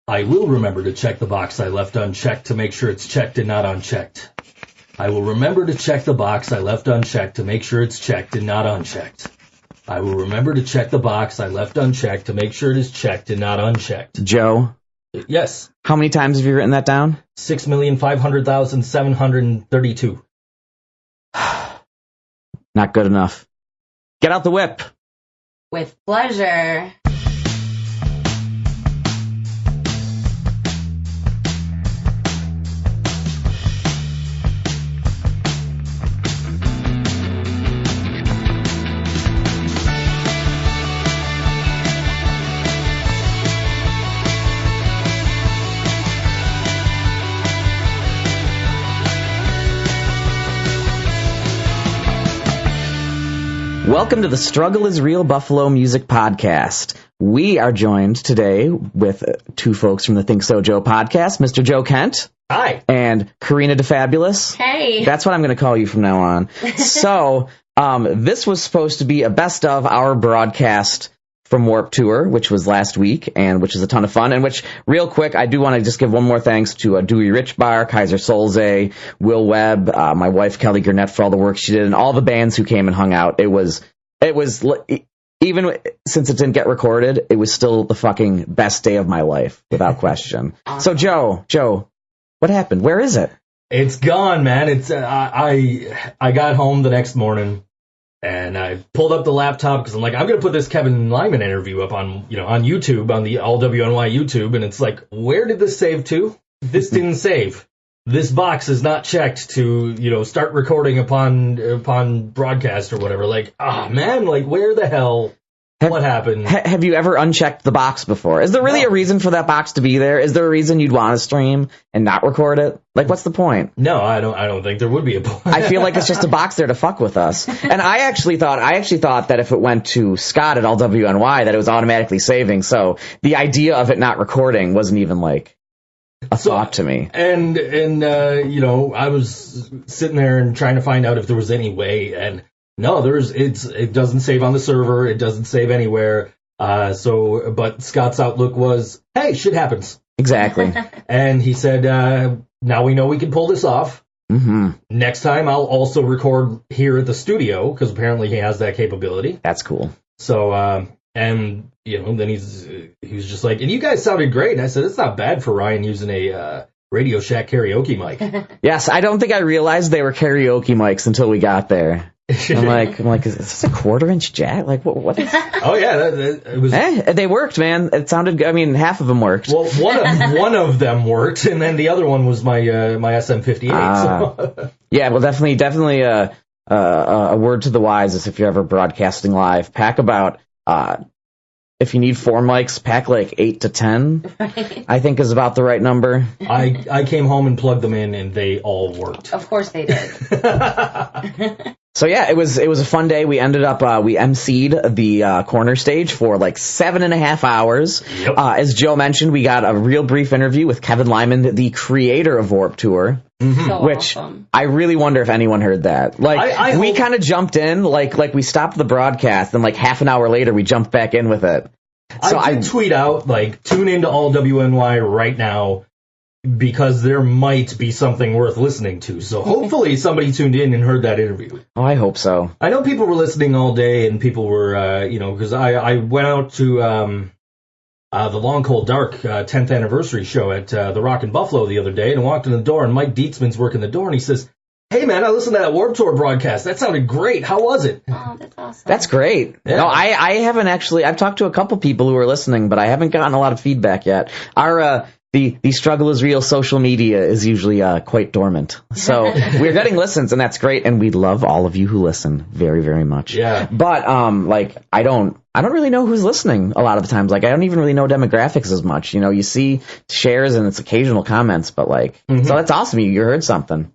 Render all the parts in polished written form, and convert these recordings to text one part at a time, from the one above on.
I will remember to check the box I left unchecked to make sure it's checked and not unchecked. I will remember to check the box I left unchecked to make sure it's checked and not unchecked. I will remember to check the box I left unchecked to make sure it is checked and not unchecked. Joe? Yes. How many times have you written that down? 6,500,732. Not good enough. Get out the whip. With pleasure. Welcome to the Struggle is Real Buffalo Music Podcast. We are joined today with two folks from the ThinkSoJoe podcast, Mr. Joe Kent. Hi. And Corina DeFabulous. Hey. That's what I'm going to call you from now on. So, this was supposed to be a best of our broadcast from Warped Tour, which was last week, and which is a ton of fun, and which, real quick, I do want to just give one more thanks to Dewey Richbar, Kaiser Solze, Will Webb, my wife Kelly Gurnett for all the work she did, and all the bands who came and hung out. It was, even since it didn't get recorded, it was still the fucking best day of my life, without question. So, Joe, what happened? Where is it? It's gone, man. It's I got home the next morning. And I pulled up the laptop because I'm like, I'm going to put this Kevin Lyman interview up on YouTube, on the All WNY YouTube. And it's like, where did this save to? This didn't save. This box is not checked to, start recording upon broadcast or whatever. Like, man, like, where the hell? What happened? Have you ever unchecked the box before? Is there really a reason for that box to be there? Is there a reason you'd want to stream and not record it? Like, what's the point? No, I don't think there would be a point. I feel like it's just a box there to fuck with us. And I actually thought that if it went to Scott at All WNY, that it was automatically saving. So the idea of it not recording wasn't even like a thought to me. And I was sitting there and trying to find out if there was any way, and no, it doesn't save on the server. It doesn't save anywhere. But Scott's outlook was, hey, shit happens. Exactly. And he said, now we know we can pull this off. Mm-hmm. Next time I'll also record here at the studio, because apparently he has that capability. That's cool. So, then he was just like, and you guys sounded great. And I said, it's not bad for Ryan using a Radio Shack karaoke mic. Yes, I don't think I realized they were karaoke mics until we got there. I'm like, is this a 1/4-inch jack? Like, what is... Oh, yeah, it was... They worked, man. It sounded good. I mean, half of them worked. Well, one of them worked, and then the other one was my SM58. So. Yeah, well, definitely a word to the wise is if you're ever broadcasting live, pack about... if you need 4 mics, pack like 8 to 10, right. I think is about the right number. I came home and plugged them in, and they all worked. Of course they did. So yeah, it was a fun day. We ended up, we emceed the corner stage for like 7.5 hours. Yep. As Joe mentioned, we got a real brief interview with Kevin Lyman, the creator of Warped Tour. Mm-hmm. So which awesome. I really wonder if anyone heard that. Like, we kind of jumped in, like we stopped the broadcast, and like half an hour later, we jumped back in with it. So I did tweet out, like, tune into All WNY right now, because there might be something worth listening to. So hopefully somebody tuned in and heard that interview. Oh, I hope so. I know people were listening all day, and people were, because I went out to the Long Cold Dark 10th anniversary show at the Rock and Buffalo the other day, and I walked in the door, and Mike Dietzman's working the door, and he says, hey, man, I listened to that Warped Tour broadcast. That sounded great. How was it? Oh, that's awesome. That's great. Yeah. No, I haven't actually. I've talked to a couple people who are listening, but I haven't gotten a lot of feedback yet. Our the Struggle is Real social media is usually quite dormant. So we're getting listens, and that's great, and we love all of you who listen very, very much. Yeah. But I don't really know who's listening a lot of the times. Like, I don't even really know demographics as much. You see shares and it's occasional comments, but so that's awesome. You heard something.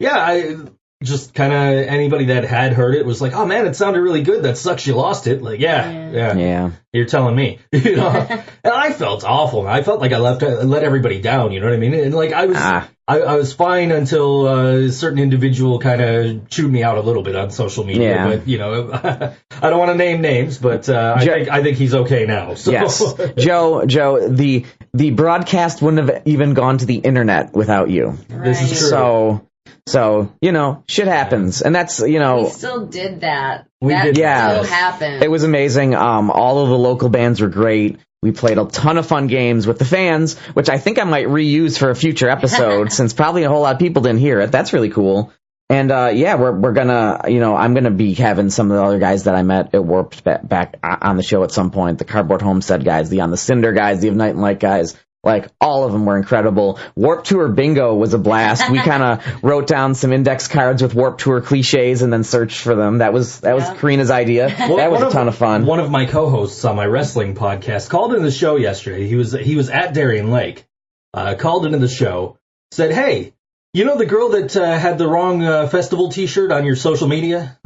Yeah, I just kind of anybody that had heard it was like, oh man, it sounded really good. That sucks you lost it. Like, yeah. You're telling me, And I felt awful. I felt like I let everybody down. You know what I mean? And like I was fine until a certain individual kind of chewed me out a little bit on social media. Yeah. But I don't want to name names, but I think he's okay now. So. Yes, Joe. The the broadcast wouldn't have even gone to the internet without you. This is true. So, you know, shit happens. And that's, you know... We still did that. We that did. still happened. It was amazing. All of the local bands were great. We played a ton of fun games with the fans, which I think I might reuse for a future episode, since probably a whole lot of people didn't hear it. That's really cool. And, yeah, we're gonna, you know, I'm gonna be having some of the other guys that I met at Warped back on the show at some point. The Cardboard Homestead guys, the On the Cinder guys, the Of Night and Light guys. Like, all of them were incredible. Warped Tour Bingo was a blast. We kind of wrote down some index cards with Warped Tour cliches and then searched for them. That was Corina's idea. That was a ton of fun. One of my co-hosts on my wrestling podcast called into the show yesterday. He was at Darien Lake, called into the show, said, "Hey, you know the girl that had the wrong festival T-shirt on your social media?"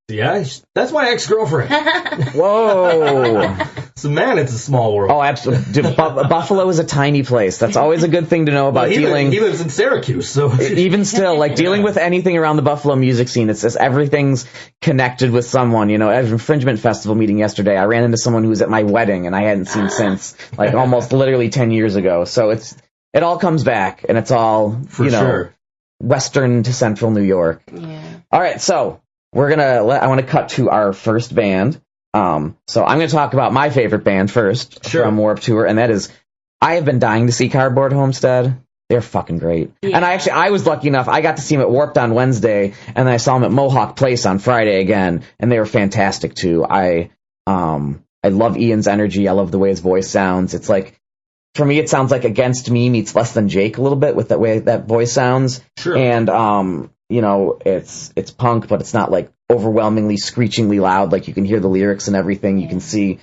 Yeah, that's my ex-girlfriend. Whoa. So, man, it's a small world. Oh, absolutely. Buffalo is a tiny place. That's always a good thing to know about dealing. He lives in Syracuse, so even still, like dealing with anything around the Buffalo music scene, it's just everything's connected with someone. You know, at an Infringement Festival meeting yesterday, I ran into someone who was at my wedding and I hadn't seen since, like almost literally 10 years ago. So it all comes back, and it's all western to central New York. Yeah. All right, so I want to cut to our first band. So I'm going to talk about my favorite band first from Warped Tour, and that is, I have been dying to see Cardboard Homestead. They're fucking great. Yeah. And I was lucky enough, I got to see them at Warped on Wednesday, and then I saw them at Mohawk Place on Friday again, and they were fantastic too. I love Ian's energy. I love the way his voice sounds. It's like, for me, it sounds like Against Me meets Less Than Jake a little bit with that way that voice sounds. Sure. And, you know, it's punk, but it's not like overwhelmingly screechingly loud. Like, you can hear the lyrics and everything. You can see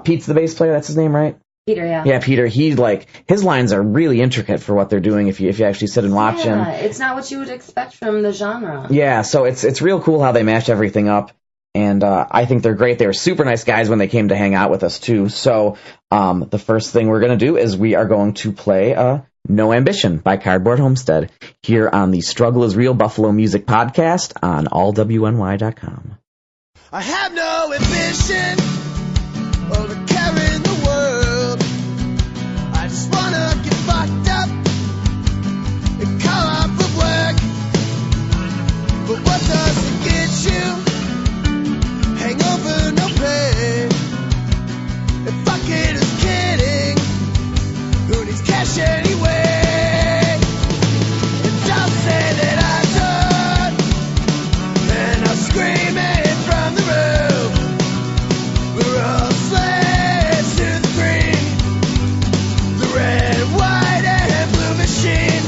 Pete's the bass player. That's his name, right? Peter, yeah. Yeah, Peter. He, like, his lines are really intricate for what they're doing if you actually sit and watch him. It's not what you would expect from the genre. Yeah, so it's real cool how they mash everything up. And I think they're great. They were super nice guys when they came to hang out with us, too. So the first thing we're going to do is we are going to play No Ambition by Cardboard Homestead here on the Struggle is Real Buffalo Music Podcast on allwny.com. I have no ambition of carrying the world. I just want to get fucked up and call off of work. But what does it get you? Hangover, no pay. And fuck it, who's kidding? Who needs cash anyway? And don't say that I'm done. And I'll scream it from the roof. We're all slaves to the green, the red, white, and blue machine.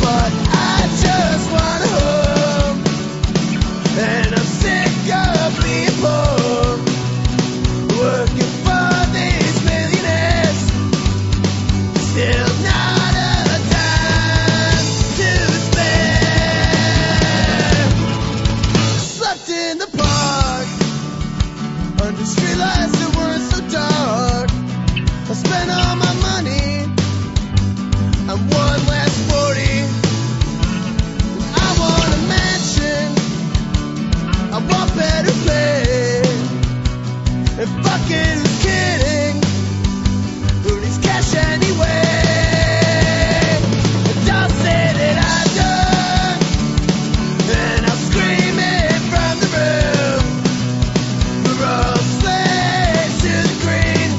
But I just want home, and I'm sick of being poor, working for these millionaires. Still not a dime to spare. Slept in the park under streetlights that weren't so dark. I spent all my money on one last 40. I want a mansion, I want better pay. And fuck it, who's kidding? Who needs cash anyway? And don't say that I'm done, and I'll scream it from the roof. We're all slaves to the green,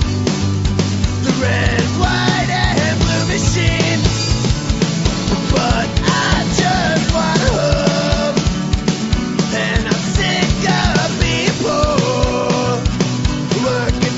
the red, white, and blue machine. But I just want home, and I'm sick of being poor, working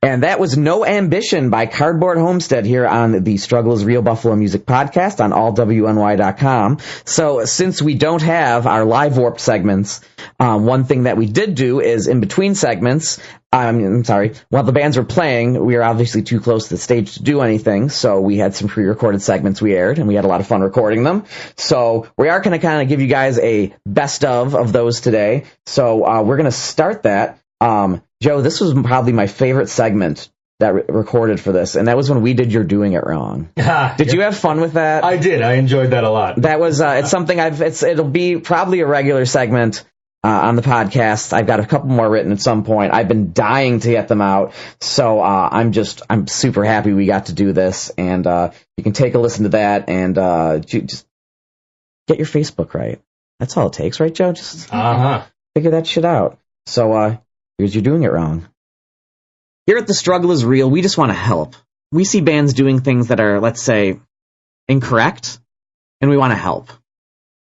And that was No Ambition by Cardboard Homestead here on the Struggle is Real Buffalo Music podcast on allwny.com. So since we don't have our live Warped segments, one thing that we did do is in between segments, while the bands were playing, we were obviously too close to the stage to do anything, so we had some pre-recorded segments we aired, and we had a lot of fun recording them. So we are going to kind of give you guys a best of those today. So we're going to start that. Joe, this was probably my favorite segment that recorded for this, and that was when we did You're Doing It Wrong. Did you have fun with that? I did. I enjoyed that a lot. That was, it's something it'll be probably a regular segment on the podcast. I've got a couple more written at some point. I've been dying to get them out, so I'm super happy we got to do this, and you can take a listen to that, and just get your Facebook right. That's all it takes, right, Joe? Just figure that shit out. So, here's You're Doing It Wrong. Here at The Struggle is Real, we just want to help. We see bands doing things that are, let's say, incorrect, and we want to help.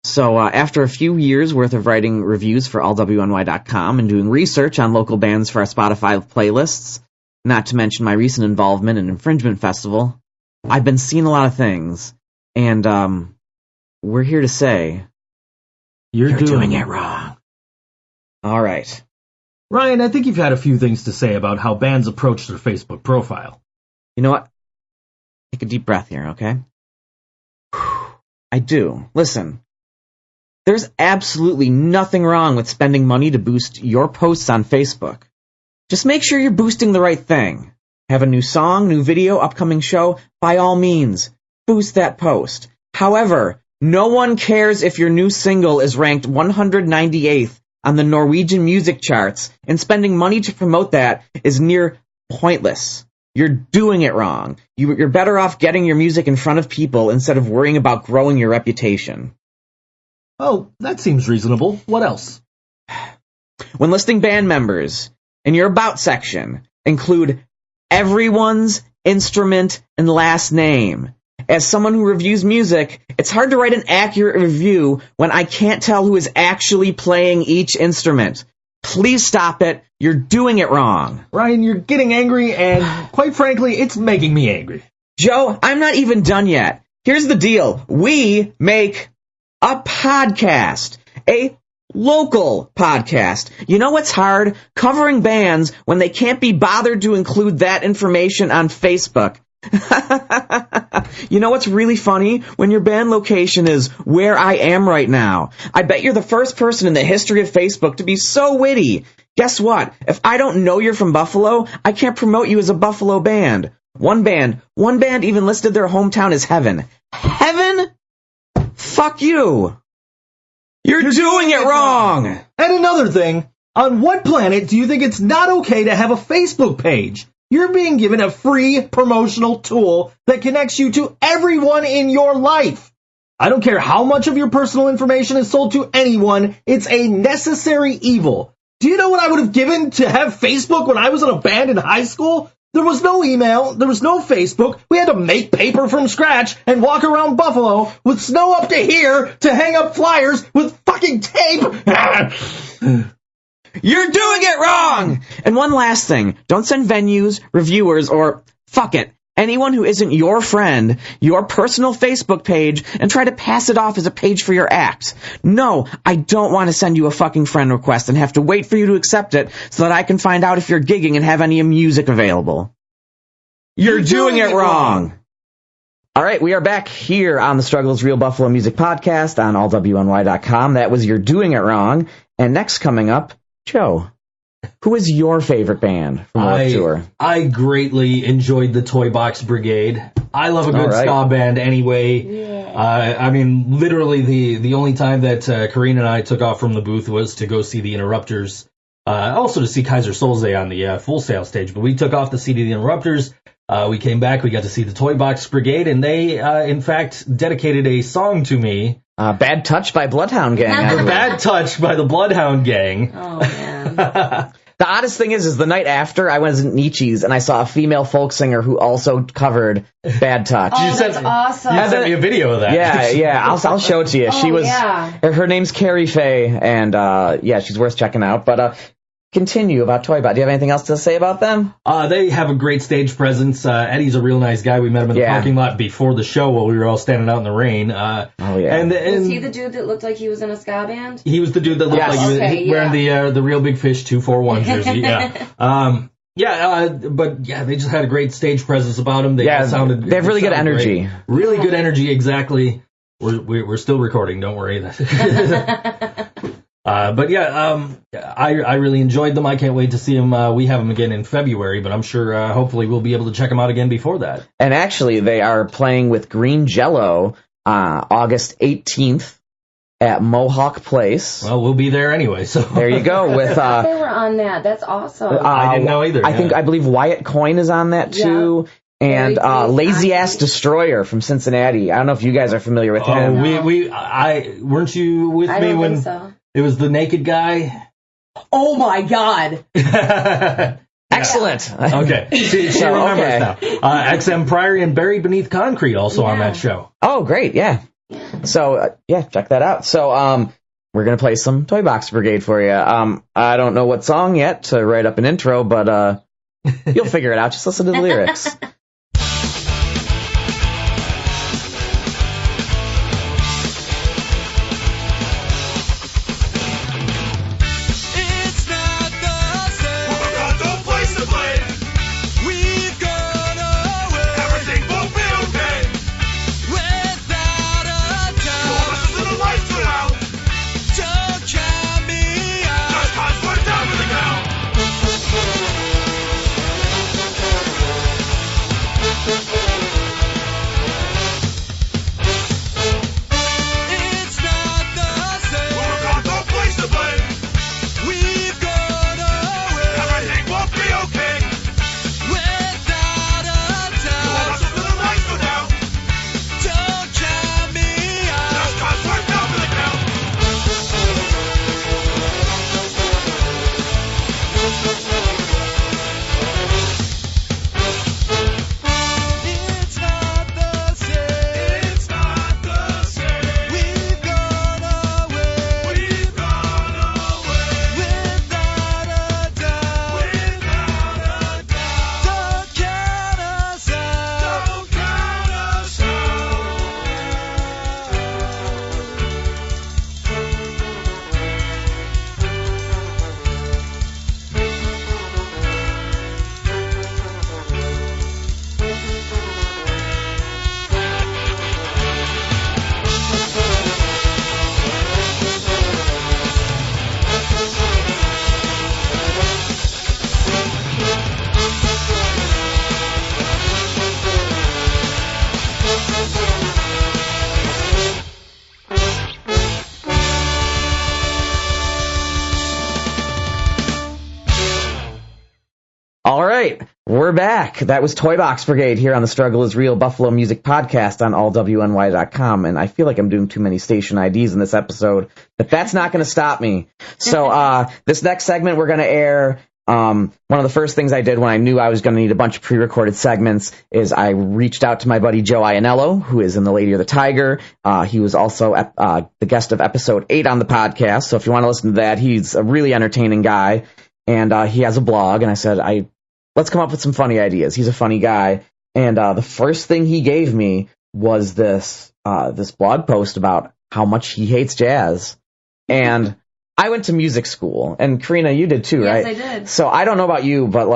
So after a few years worth of writing reviews for allwny.com and doing research on local bands for our Spotify playlists, not to mention my recent involvement in Infringement Festival, I've been seeing a lot of things, and we're here to say, You're doing it wrong. All right. Ryan, I think you've had a few things to say about how bands approach their Facebook profile. You know what? Take a deep breath here, okay? I do. Listen, there's absolutely nothing wrong with spending money to boost your posts on Facebook. Just make sure you're boosting the right thing. Have a new song, new video, upcoming show? By all means, boost that post. However, no one cares if your new single is ranked 198th on the Norwegian music charts, and spending money to promote that is near pointless. You're doing it wrong. You're better off getting your music in front of people instead of worrying about growing your reputation. Oh, that seems reasonable. What else? When listing band members, in your About section, include everyone's instrument and last name. As someone who reviews music, it's hard to write an accurate review when I can't tell who is actually playing each instrument. Please stop it. You're doing it wrong. Ryan, you're getting angry, and quite frankly, it's making me angry. Joe, I'm not even done yet. Here's the deal. We make a podcast. A local podcast. You know what's hard? Covering bands when they can't be bothered to include that information on Facebook. You know what's really funny? When your band location is where I am right now. I bet you're the first person in the history of Facebook to be so witty. Guess what? If I don't know you're from Buffalo, I can't promote you as a Buffalo band. One band even listed their hometown as Heaven. Heaven? Fuck you. You're doing it wrong. And another thing, on what planet do you think it's not okay to have a Facebook page? You're being given a free promotional tool that connects you to everyone in your life. I don't care how much of your personal information is sold to anyone, it's a necessary evil. Do you know what I would have given to have Facebook when I was in a band in high school? There was no email, there was no Facebook, we had to make paper from scratch and walk around Buffalo with snow up to here to hang up flyers with fucking tape. You're doing it wrong! And one last thing, don't send venues, reviewers, or, fuck it, anyone who isn't your friend, your personal Facebook page, and try to pass it off as a page for your act. No, I don't want to send you a fucking friend request and have to wait for you to accept it so that I can find out if you're gigging and have any music available. You're doing it wrong! All right, we are back here on the Struggles Real Buffalo Music Podcast on allwny.com. That was You're Doing It Wrong. And next coming up, Joe, who is your favorite band from Warped Tour? I greatly enjoyed the Toy Box Brigade. I love a good ska band anyway. Yeah. I mean, literally the only time that Corina and I took off from the booth was to go see the Interrupters. Also to see Kaiser Soze on the Full Sail stage. But we took off to see the Interrupters. We came back, we got to see the Toy Box Brigade, and they, in fact, dedicated a song to me. Bad Touch by Bloodhound Gang. Bad Touch by the Bloodhound Gang. Oh, man. The oddest thing is the night after, I was at Nietzsche's, and I saw a female folk singer who also covered Bad Touch. Oh, that's awesome. You sent me a video of that. Yeah, I'll show it to you. Oh, Her name's Carrie Faye, and she's worth checking out. But continue about Toy Bot, do you have anything else to say about them? They have a great stage presence. Eddie's a real nice guy. We met him in the parking lot before the show while we were all standing out in the rain. Oh, yeah. And was he the dude that looked like he was in a ska band? He was the dude that looked like he was wearing the Real Big Fish 241 jersey. Yeah. But they just had a great stage presence about them. They sounded. They have really good energy. Great. Really good energy, exactly. We're still recording, don't worry. I really enjoyed them. I can't wait to see them. We have them again in February, but I'm sure hopefully we'll be able to check them out again before that. And actually, they are playing with Green Jello August 18th at Mohawk Place. Well, we'll be there anyway, so there you go. With they were on that. That's awesome. I didn't know either. I believe Wyatt Coyne is on that too. And Lazy Ass Destroyer from Cincinnati. I don't know if you guys are familiar with him. Weren't you with me when it was the naked guy? Oh my God! Excellent. Okay, she remembers now. XM Priory and Buried Beneath Concrete also on that show. Oh, great! Yeah. So check that out. So we're gonna play some Toy Box Brigade for you. I don't know what song yet to write up an intro, but you'll figure it out. Just listen to the lyrics. We're back. That was Toy Box Brigade here on the Struggle is Real Buffalo Music Podcast on allwny.com. And I feel like I'm doing too many station IDs in this episode, but that's not going to stop me. So this next segment we're going to air. One of the first things I did when I knew I was going to need a bunch of pre-recorded segments is I reached out to my buddy Joe Iannello, who is in The Lady or the Tiger. He was also the guest of episode 8 on the podcast. So if you want to listen to that, he's a really entertaining guy. And he has a blog. And I said, let's come up with some funny ideas. He's a funny guy. And the first thing he gave me was this blog post about how much he hates jazz. And I went to music school, and Corina, you did too, right? Yes, I did. So I don't know about you, but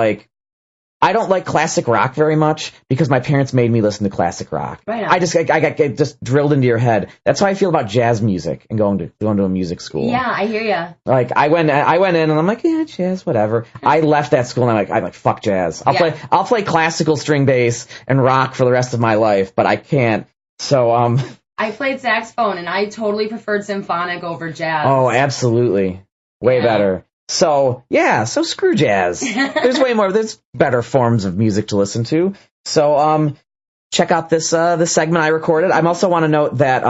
I don't like classic rock very much because my parents made me listen to classic rock. Right on. I got just drilled into your head. That's how I feel about jazz music and going to a music school. Yeah, I hear ya. I went in and I'm like, yeah, jazz, whatever. I left that school and I'm like, fuck jazz. I'll play classical string bass and rock for the rest of my life, but I can't. So I played saxophone and I totally preferred symphonic over jazz. Oh, absolutely. Way better. So, so screw jazz. There's better forms of music to listen to. So, check out this segment I recorded. I also want to note that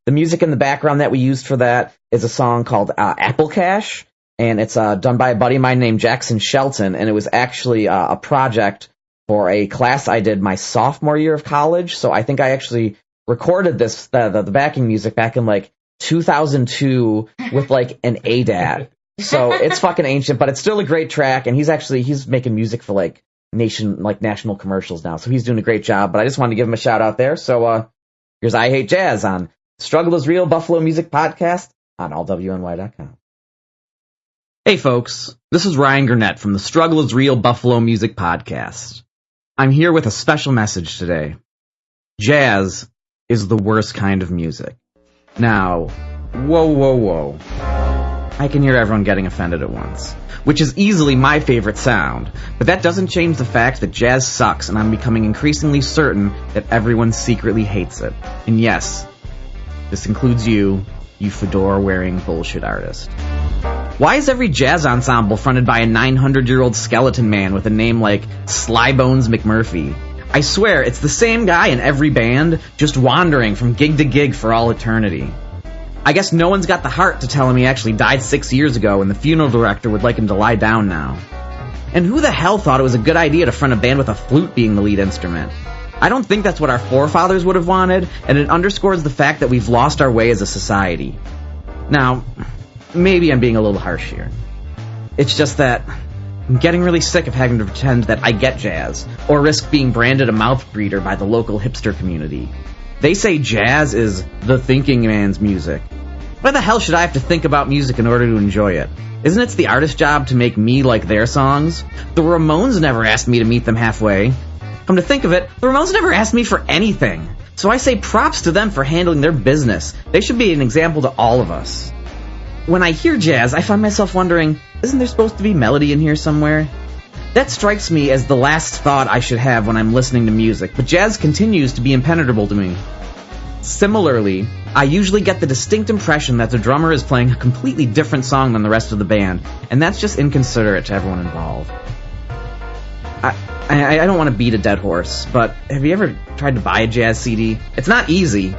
the music in the background that we used for that is a song called Apple Cash, and it's done by a buddy of mine named Jackson Shelton, and it was actually a project for a class I did my sophomore year of college. So I think I actually recorded this, the backing music back in 2002 with an ADAT. So it's fucking ancient, but it's still a great track, and he's making music for like national commercials now, so he's doing a great job. But I just wanted to give him a shout out there. So here's I Hate Jazz on Struggle is Real Buffalo Music Podcast on allwny.com. Hey folks, this is Ryan Gurnett from the Struggle is Real Buffalo Music Podcast. I'm here with a special message today. Jazz is the worst kind of music. Now, whoa. I can hear everyone getting offended at once, which is easily my favorite sound, but that doesn't change the fact that jazz sucks, and I'm becoming increasingly certain that everyone secretly hates it. And yes, this includes you fedora-wearing bullshit artist. Why is every jazz ensemble fronted by a 900-year-old skeleton man with a name like Slybones McMurphy? I swear, it's the same guy in every band, just wandering from gig to gig for all eternity. I guess no one's got the heart to tell him he actually died 6 years ago and the funeral director would like him to lie down now. And who the hell thought it was a good idea to front a band with a flute being the lead instrument? I don't think that's what our forefathers would have wanted, and it underscores the fact that we've lost our way as a society. Now, maybe I'm being a little harsh here. It's just that I'm getting really sick of having to pretend that I get jazz, or risk being branded a mouth breather by the local hipster community. They say jazz is the thinking man's music. Why the hell should I have to think about music in order to enjoy it? Isn't it the artist's job to make me like their songs? The Ramones never asked me to meet them halfway. Come to think of it, the Ramones never asked me for anything. So I say props to them for handling their business. They should be an example to all of us. When I hear jazz, I find myself wondering, isn't there supposed to be melody in here somewhere? That strikes me as the last thought I should have when I'm listening to music, but jazz continues to be impenetrable to me. Similarly, I usually get the distinct impression that the drummer is playing a completely different song than the rest of the band, and that's just inconsiderate to everyone involved. I don't want to beat a dead horse, but have you ever tried to buy a jazz CD? It's not easy.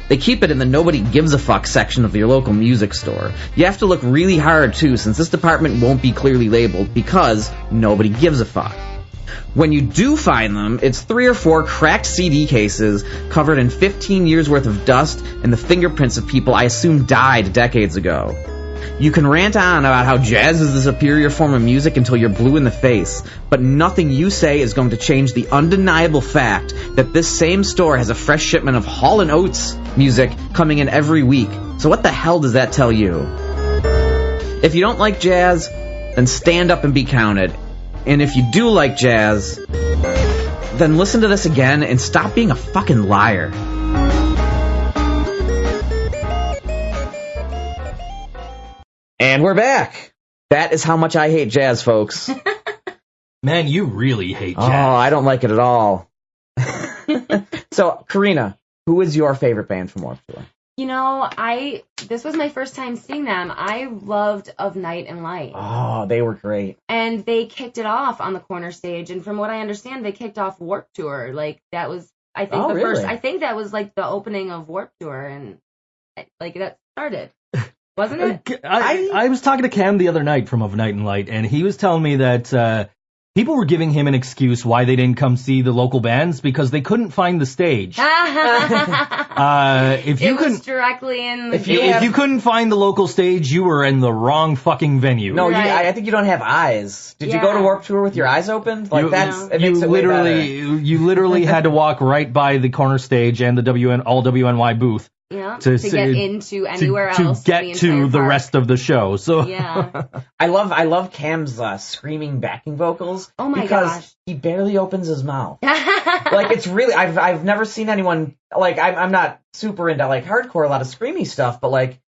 They keep it in the nobody gives a fuck section of your local music store. You have to look really hard too, since this department won't be clearly labeled because nobody gives a fuck. When you do find them, it's 3 or 4 cracked CD cases covered in 15 years worth of dust and the fingerprints of people I assume died decades ago. You can rant on about how jazz is the superior form of music until you're blue in the face, but nothing you say is going to change the undeniable fact that this same store has a fresh shipment of Hall & Oates music coming in every week. So what the hell does that tell you? If you don't like jazz, then stand up and be counted. And if you do like jazz, then listen to this again and stop being a fucking liar. And we're back. That is how much I hate jazz, folks. Man, you really hate jazz. Oh, I don't like it at all. So, Corina, who is your favorite band from Warped Tour? You know, this was my first time seeing them. I loved Of Night and Light. Oh, they were great. And they kicked it off on the corner stage. And from what I understand, they kicked off Warped Tour. Like, that was, I think, I think that was like the opening of Warped Tour. And, like, that started. Wasn't it? I was talking to Cam the other night from Of Night and Light, and he was telling me that people were giving him an excuse why they didn't come see the local bands because they couldn't find the stage. If you couldn't find the local stage, you were in the wrong fucking venue. No, right. I think you don't have eyes. Did you go to Warped Tour with your eyes open? Like it makes it way better. You literally had to walk right by the corner stage and the all WNY booth. Yeah, to get into anywhere else. To get to the rest of the show. So yeah. I love Cam's screaming backing vocals. Oh my because gosh. he barely opens his mouth. Like it's really I've never seen anyone like I'm not super into like hardcore, a lot of screamy stuff, but like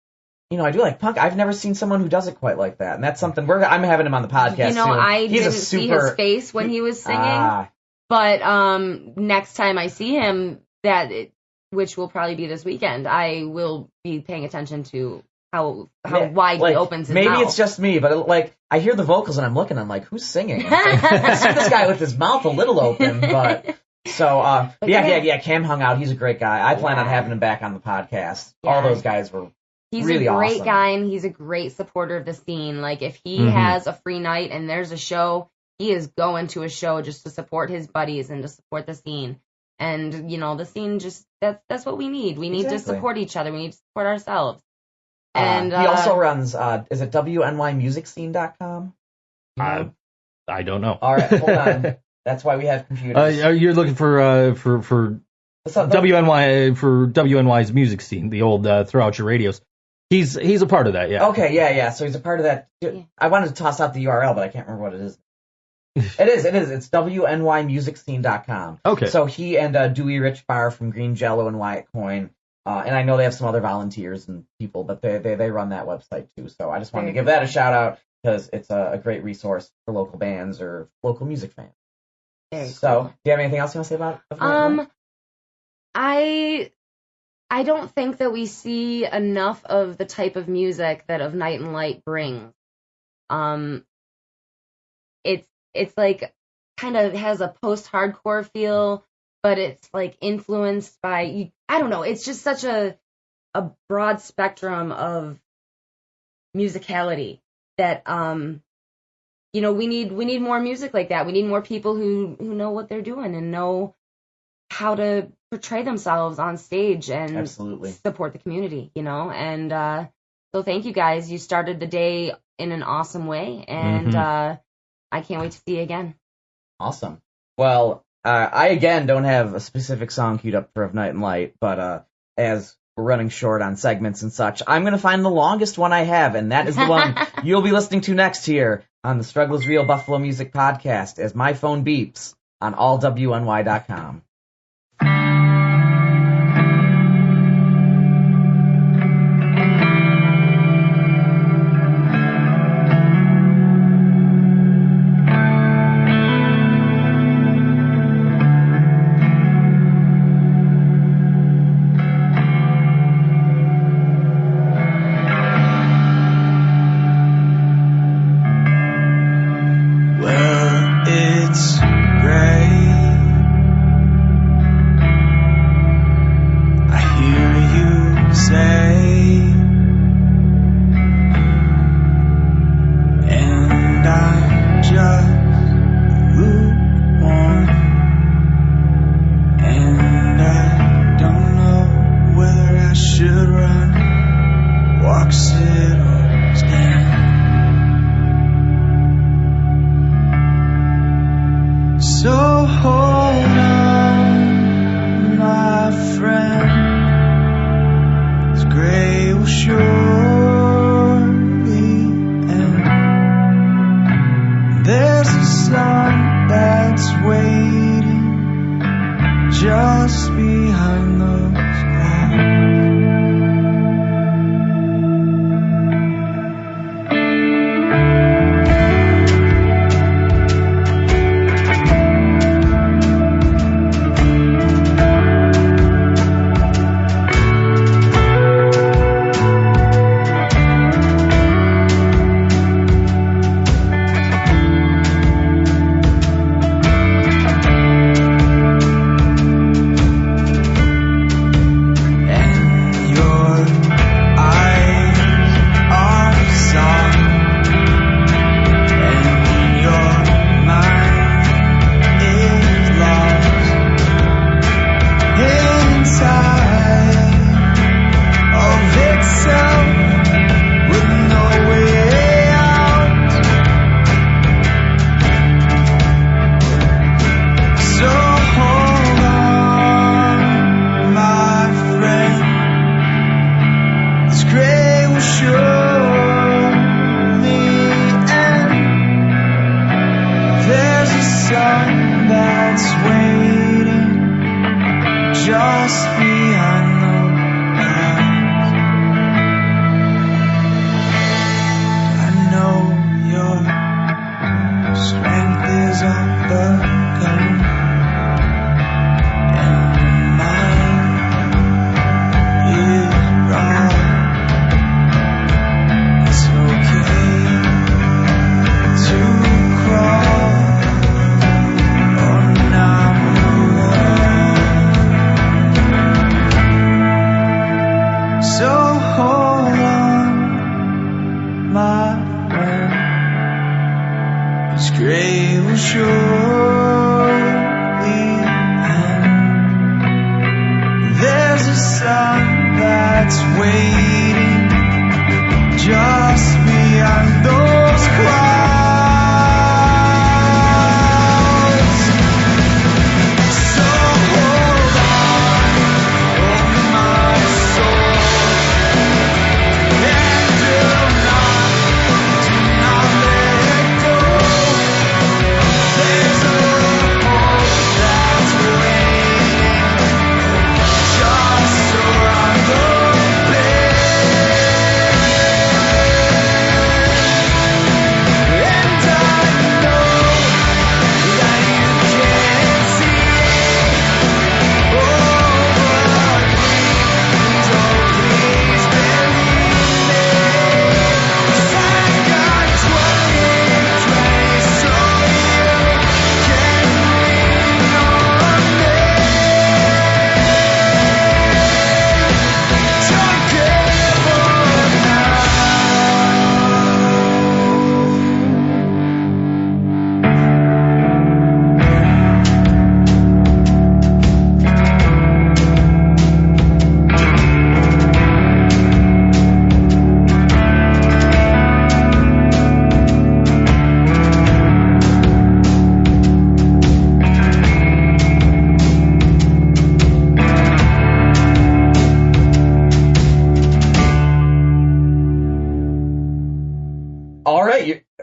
I do like punk. I've never seen someone who does it quite like that, and that's something I'm having him on the podcast. I didn't see his face when he was singing, but next time I see him, which will probably be this weekend, I will be paying attention to how wide he opens his mouth. Maybe it's just me, but I hear the vocals and I'm like, who's singing? I see this guy with his mouth a little open, but so yeah, Cam hung out. He's a great guy. I plan on having him back on the podcast. Yeah. All those guys were really awesome. He's a great guy, and he's a great supporter of the scene. Like if he has a free night and there's a show, he is going to a show just to support his buddies and to support the scene. And, the scene that's what we need. We need to support each other. We need to support ourselves. And he also runs, is it WNYMusicScene.com? I don't know. All right, hold on. That's why we have computers. You're looking for WNY, for WNY's music scene, the old Throughout Your Radios. He's a part of that, yeah. Okay, yeah. So he's a part of that. Yeah. I wanted to toss out the URL, but I can't remember what it is. It is. It's WNYMusicScene.com. Okay. So he and Dewey Richbar from Green Jello and Wyatt Coyne, and I know they have some other volunteers and people, but they run that website too. So I just wanted to give that a shout out because it's a great resource for local bands or local music fans. So, do you have anything else you want to say about it? I don't think that we see enough of the type of music that Of Night and Light brings. It's like kind of has a post-hardcore feel, but it's like influenced by, I don't know, it's just such a broad spectrum of musicality that we need more music like that. We need more people who know what they're doing and know how to portray themselves on stage and Absolutely. Support the community, and so thank you guys. You started the day in an awesome way, and I can't wait to see you again. Awesome. Well, I again don't have a specific song queued up for Of Night and Light, but as we're running short on segments and such, I'm going to find the longest one I have, and that is the one you'll be listening to next here on the Struggle is Real Buffalo Music Podcast as my phone beeps on allwny.com.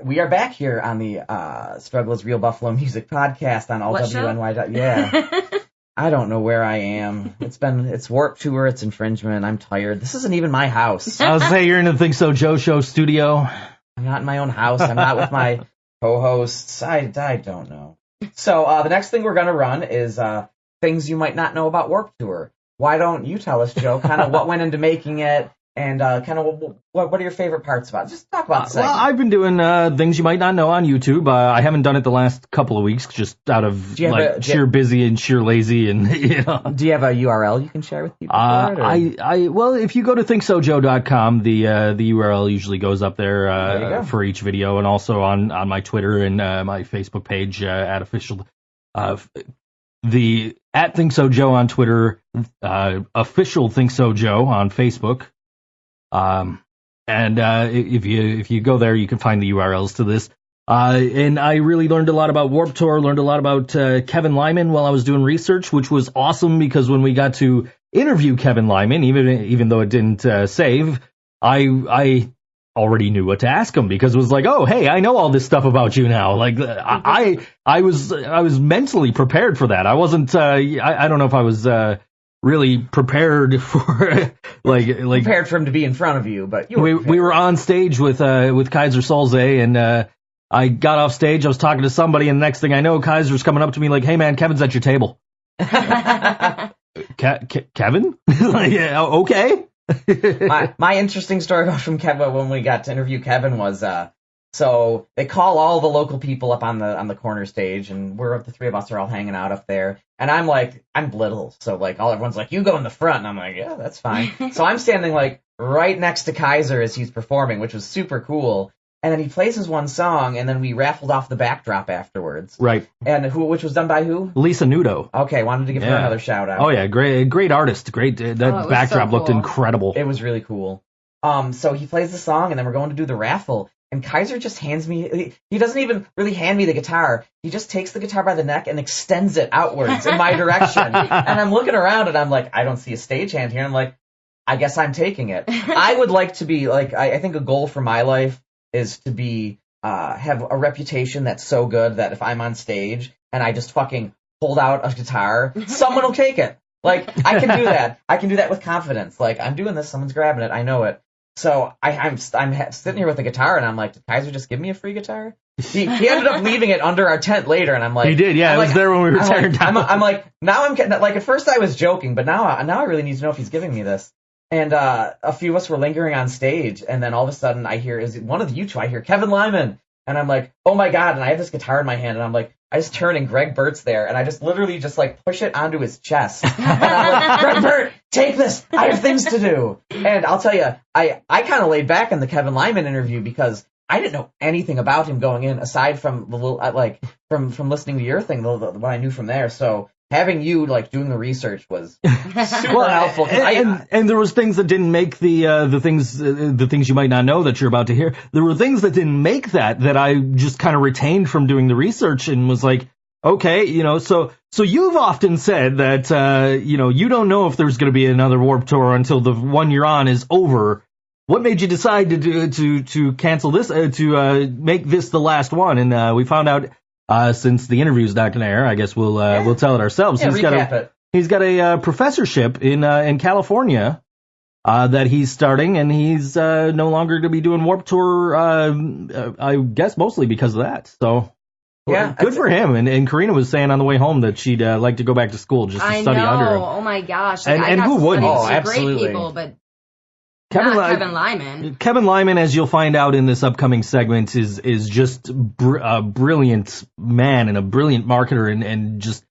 we are back here on the Struggle is Real Buffalo Music podcast on allwny. Yeah. I don't know where I am. It's Warped Tour, it's infringement, I'm tired. This isn't even my house. I was saying you're in the ThinkSoJoe show studio. I'm not in my own house. I'm not with my co-hosts. I don't know. So the next thing we're going to run is things you might not know about Warped Tour. Why don't you tell us, Joe, kind of what went into making it, and kind of what are your favorite parts about it? Just talk about the segment. Well, I've been doing things you might not know on YouTube. I haven't done it the last couple of weeks just out of sheer busy and sheer lazy, and you know. Do you have a URL you can share with people? Well, if you go to ThinkSoJoe.com, the URL usually goes up there for each video, and also on my Twitter and my Facebook page at official. The at ThinkSoJoe on Twitter, official ThinkSoJoe on Facebook. If you go there, you can find the URLs to this. And I really learned a lot about Warped Tour, learned a lot about Kevin Lyman while I was doing research, which was awesome because when we got to interview Kevin Lyman, even though it didn't save, I already knew what to ask him because it was like, oh, hey, I know all this stuff about you now. Like I was mentally prepared for that. I wasn't. I don't know if I was. Really prepared for prepared for him to be in front of you, but we were on stage with Kaiser Solze, and I got off stage. I was talking to somebody, and the next thing I know, Kaiser's coming up to me like, "Hey man, Kevin's at your table." Kevin? Yeah, okay. my interesting story from Kevin when we got to interview Kevin was so they call all the local people up on the corner stage, and the three of us are all hanging out up there. And I'm little, so everyone's like, you go in the front, and I'm like, yeah, that's fine. So I'm standing right next to Kaiser as he's performing, which was super cool. And then he plays his one song, and then we raffled off the backdrop afterwards. Right. And which was done by who? Lisa Nudo. Okay, wanted to give her another shout out. Oh yeah, great artist. Great. That backdrop looked incredible. It was really cool. So he plays the song, and then we're going to do the raffle. And Kaiser just hands me, he doesn't even really hand me the guitar. He just takes the guitar by the neck and extends it outwards in my direction. And I'm looking around and I'm like, I don't see a stagehand here. I'm like, I guess I'm taking it. I would like to be I think a goal for my life is to be, have a reputation that's so good that if I'm on stage and I just fucking hold out a guitar, someone will take it. I can do that. I can do that with confidence. I'm doing this, someone's grabbing it, I know it. So I'm sitting here with a guitar, and I'm like, did Kaiser just give me a free guitar? He ended up leaving it under our tent later, and I'm like... He did, yeah, it was there when we were tearing down. I'm like, now I'm getting... at first I was joking, but now I really need to know if he's giving me this. And a few of us were lingering on stage, and then all of a sudden I hear, one of you two, I hear Kevin Lyman. And I'm like, oh my god, and I have this guitar in my hand, and I'm like, I just turn and Greg Burt's there, and I just literally just push it onto his chest. And I'm like, Greg Burt, take this, I have things to do. And I'll tell you, I kind of laid back in the Kevin Lyman interview because I didn't know anything about him going in, aside from the little, from listening to your thing, what I knew from there. So having you doing the research was super helpful. And there was things that didn't make the things you might not know that you're about to hear. There were things that didn't make that I just kind of retained from doing the research and was like, okay, so you've often said that you don't know if there's going to be another Warped Tour until the one you're on is over. What made you decide to cancel this to make this the last one? And we found out. Since the interview's not going to air, I guess we'll tell it ourselves. Yeah, he's got a professorship in California that he's starting, and he's no longer going to be doing Warped Tour. I guess mostly because of that. So yeah, good for him. And Corina was saying on the way home that she'd like to go back to school just to study under him. Oh my gosh! And who wouldn't? Oh, absolutely. Great people, but. Kevin Lyman. Kevin Lyman, as you'll find out in this upcoming segment, is just a brilliant man and a brilliant marketer, and just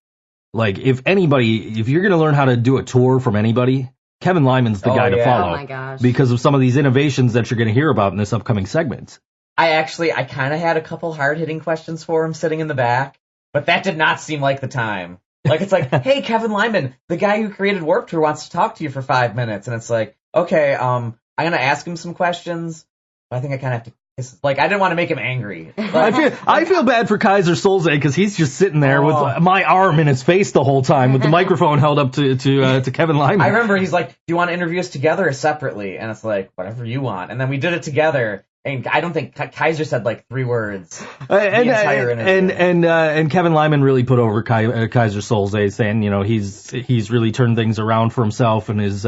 if you're going to learn how to do a tour from anybody, Kevin Lyman's the guy to follow. Oh my gosh. Because of some of these innovations that you're going to hear about in this upcoming segment. I kind of had a couple hard-hitting questions for him sitting in the back, but that did not seem like the time. It's hey, Kevin Lyman, the guy who created Warped Tour wants to talk to you for 5 minutes, and it's like, okay, I'm gonna ask him some questions, but I think I kind of have to. I didn't want to make him angry. I feel bad for Kaiser Solze because he's just sitting there with my arm in his face the whole time with the microphone held up to Kevin Lyman. I remember he's like, "Do you want to interview us together or separately?" And it's like, "Whatever you want." And then we did it together, And I don't think Kaiser said like 3 words. The entire interview. And Kevin Lyman really put over Kaiser Soze, saying, you know, he's really turned things around for himself and is,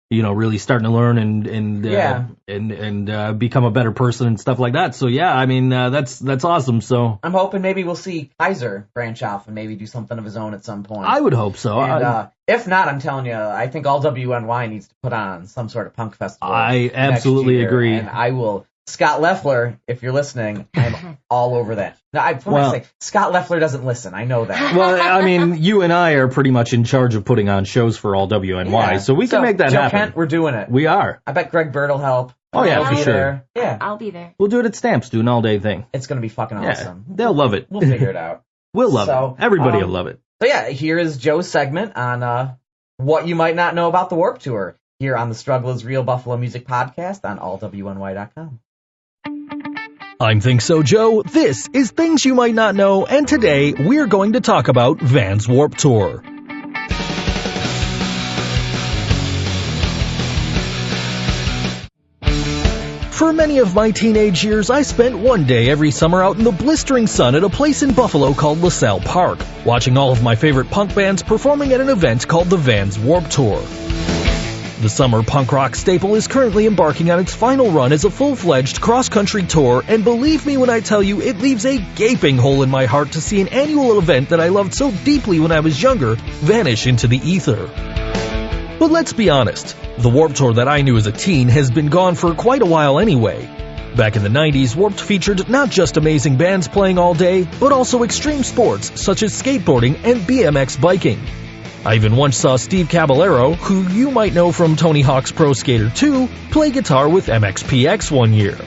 you know, really starting to learn and become a better person and stuff like that. So yeah, I mean, that's awesome. So I'm hoping maybe we'll see Kaiser branch off and maybe do something of his own at some point. I would hope so. And, if not, I'm telling you, I think all WNY needs to put on some sort of punk festival. I absolutely agree. And I will. Scott Leffler, if you're listening, I'm all over that. Now, I want to say, Scott Leffler doesn't listen. I know that. Well, I mean, you and I are pretty much in charge of putting on shows for all WNY, so we can make that happen. Kent, we're doing it. We are. I bet Greg Bird will help. Oh, yeah, for sure. There. Yeah. I'll be there. We'll do it at Stamps, do an all-day thing. It's going to be fucking awesome. They'll love it. We'll figure it out. We'll love it. Everybody will love it. So, yeah, here is Joe's segment on what you might not know about the Warped Tour here on the Struggle is Real Buffalo Music Podcast on allwny.com. I'm ThinkSoJoe, this is Things You Might Not Know, and today we're going to talk about Van's Warped Tour. For many of my teenage years, I spent one day every summer out in the blistering sun at a place in Buffalo called LaSalle Park, watching all of my favorite punk bands performing at an event called the Van's Warped Tour. The summer punk rock staple is currently embarking on its final run as a full-fledged cross-country tour, and believe me when I tell you, it leaves a gaping hole in my heart to see an annual event that I loved so deeply when I was younger vanish into the ether. But let's be honest, the Warped Tour that I knew as a teen has been gone for quite a while anyway. Back in the 90s, Warped featured not just amazing bands playing all day, but also extreme sports such as skateboarding and BMX biking. I even once saw Steve Caballero, who you might know from Tony Hawk's Pro Skater 2, play guitar with MXPX one year.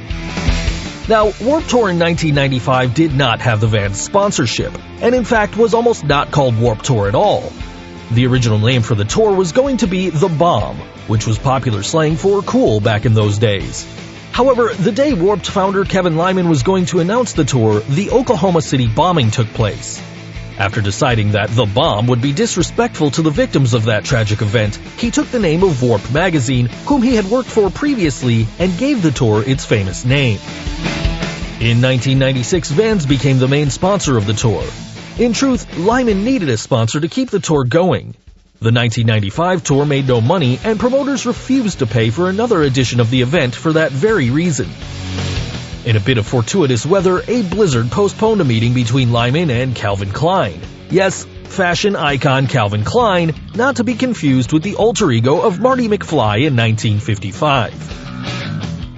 Now, Warped Tour in 1995 did not have the Vans sponsorship, and in fact was almost not called Warped Tour at all. The original name for the tour was going to be The Bomb, which was popular slang for cool back in those days. However, the day Warped founder Kevin Lyman was going to announce the tour, the Oklahoma City bombing took place. After deciding that The Bomb would be disrespectful to the victims of that tragic event, he took the name of Warped Magazine, whom he had worked for previously, and gave the tour its famous name. In 1996, Vans became the main sponsor of the tour. In truth, Lyman needed a sponsor to keep the tour going. The 1995 tour made no money, and promoters refused to pay for another edition of the event for that very reason. In a bit of fortuitous weather, a blizzard postponed a meeting between Lyman and Calvin Klein. Yes, fashion icon Calvin Klein, not to be confused with the alter ego of Marty McFly in 1955.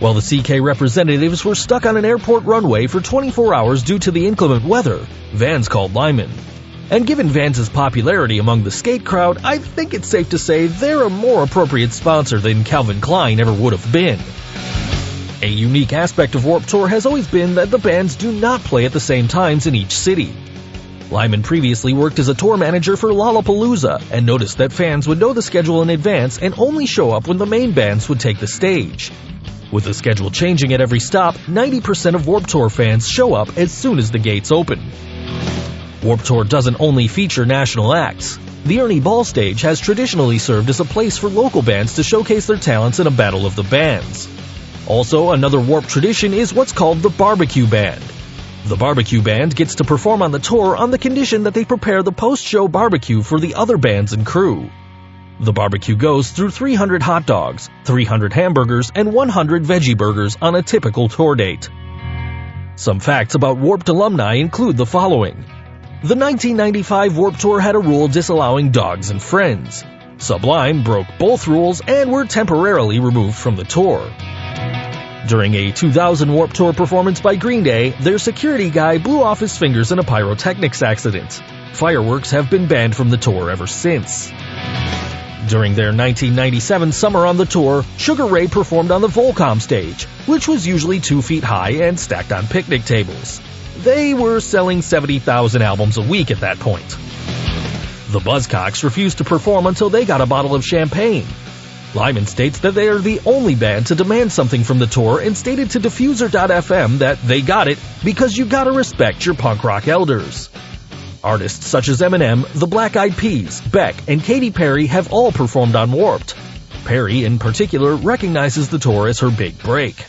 While the CK representatives were stuck on an airport runway for 24 hours due to the inclement weather, Vans called Lyman. And given Vans' popularity among the skate crowd, I think it's safe to say they're a more appropriate sponsor than Calvin Klein ever would have been. A unique aspect of Warped Tour has always been that the bands do not play at the same times in each city. Lyman previously worked as a tour manager for Lollapalooza and noticed that fans would know the schedule in advance and only show up when the main bands would take the stage. With the schedule changing at every stop, 90% of Warped Tour fans show up as soon as the gates open. Warped Tour doesn't only feature national acts. The Ernie Ball stage has traditionally served as a place for local bands to showcase their talents in a battle of the bands. Also, another Warped tradition is what's called the Barbecue Band. The Barbecue Band gets to perform on the tour on the condition that they prepare the post-show barbecue for the other bands and crew. The barbecue goes through 300 hot dogs, 300 hamburgers, and 100 veggie burgers on a typical tour date. Some facts about Warped alumni include the following. The 1995 Warped Tour had a rule disallowing dogs and friends. Sublime broke both rules and were temporarily removed from the tour. During a 2000 Warped Tour performance by Green Day, their security guy blew off his fingers in a pyrotechnics accident. Fireworks have been banned from the tour ever since. During their 1997 summer on the tour, Sugar Ray performed on the Volcom stage, which was usually 2 feet high and stacked on picnic tables. They were selling 70,000 albums a week at that point. The Buzzcocks refused to perform until they got a bottle of champagne. Lyman states that they are the only band to demand something from the tour and stated to Diffuser.fm that they got it because you gotta respect your punk rock elders. Artists such as Eminem, the Black Eyed Peas, Beck, and Katy Perry have all performed on Warped. Perry, in particular, recognizes the tour as her big break.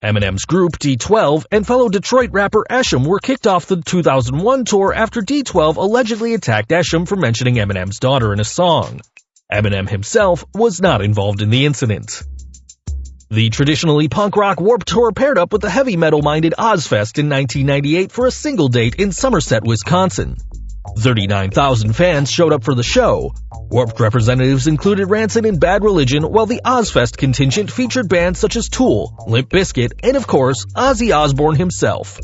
Eminem's group, D12, and fellow Detroit rapper Esham were kicked off the 2001 tour after D12 allegedly attacked Esham for mentioning Eminem's daughter in a song. Eminem himself was not involved in the incident. The traditionally punk rock Warped Tour paired up with the heavy metal-minded Ozfest in 1998 for a single date in Somerset, Wisconsin. 39,000 fans showed up for the show. Warped representatives included Rancid and Bad Religion, while the Ozfest contingent featured bands such as Tool, Limp Bizkit, and of course, Ozzy Osbourne himself.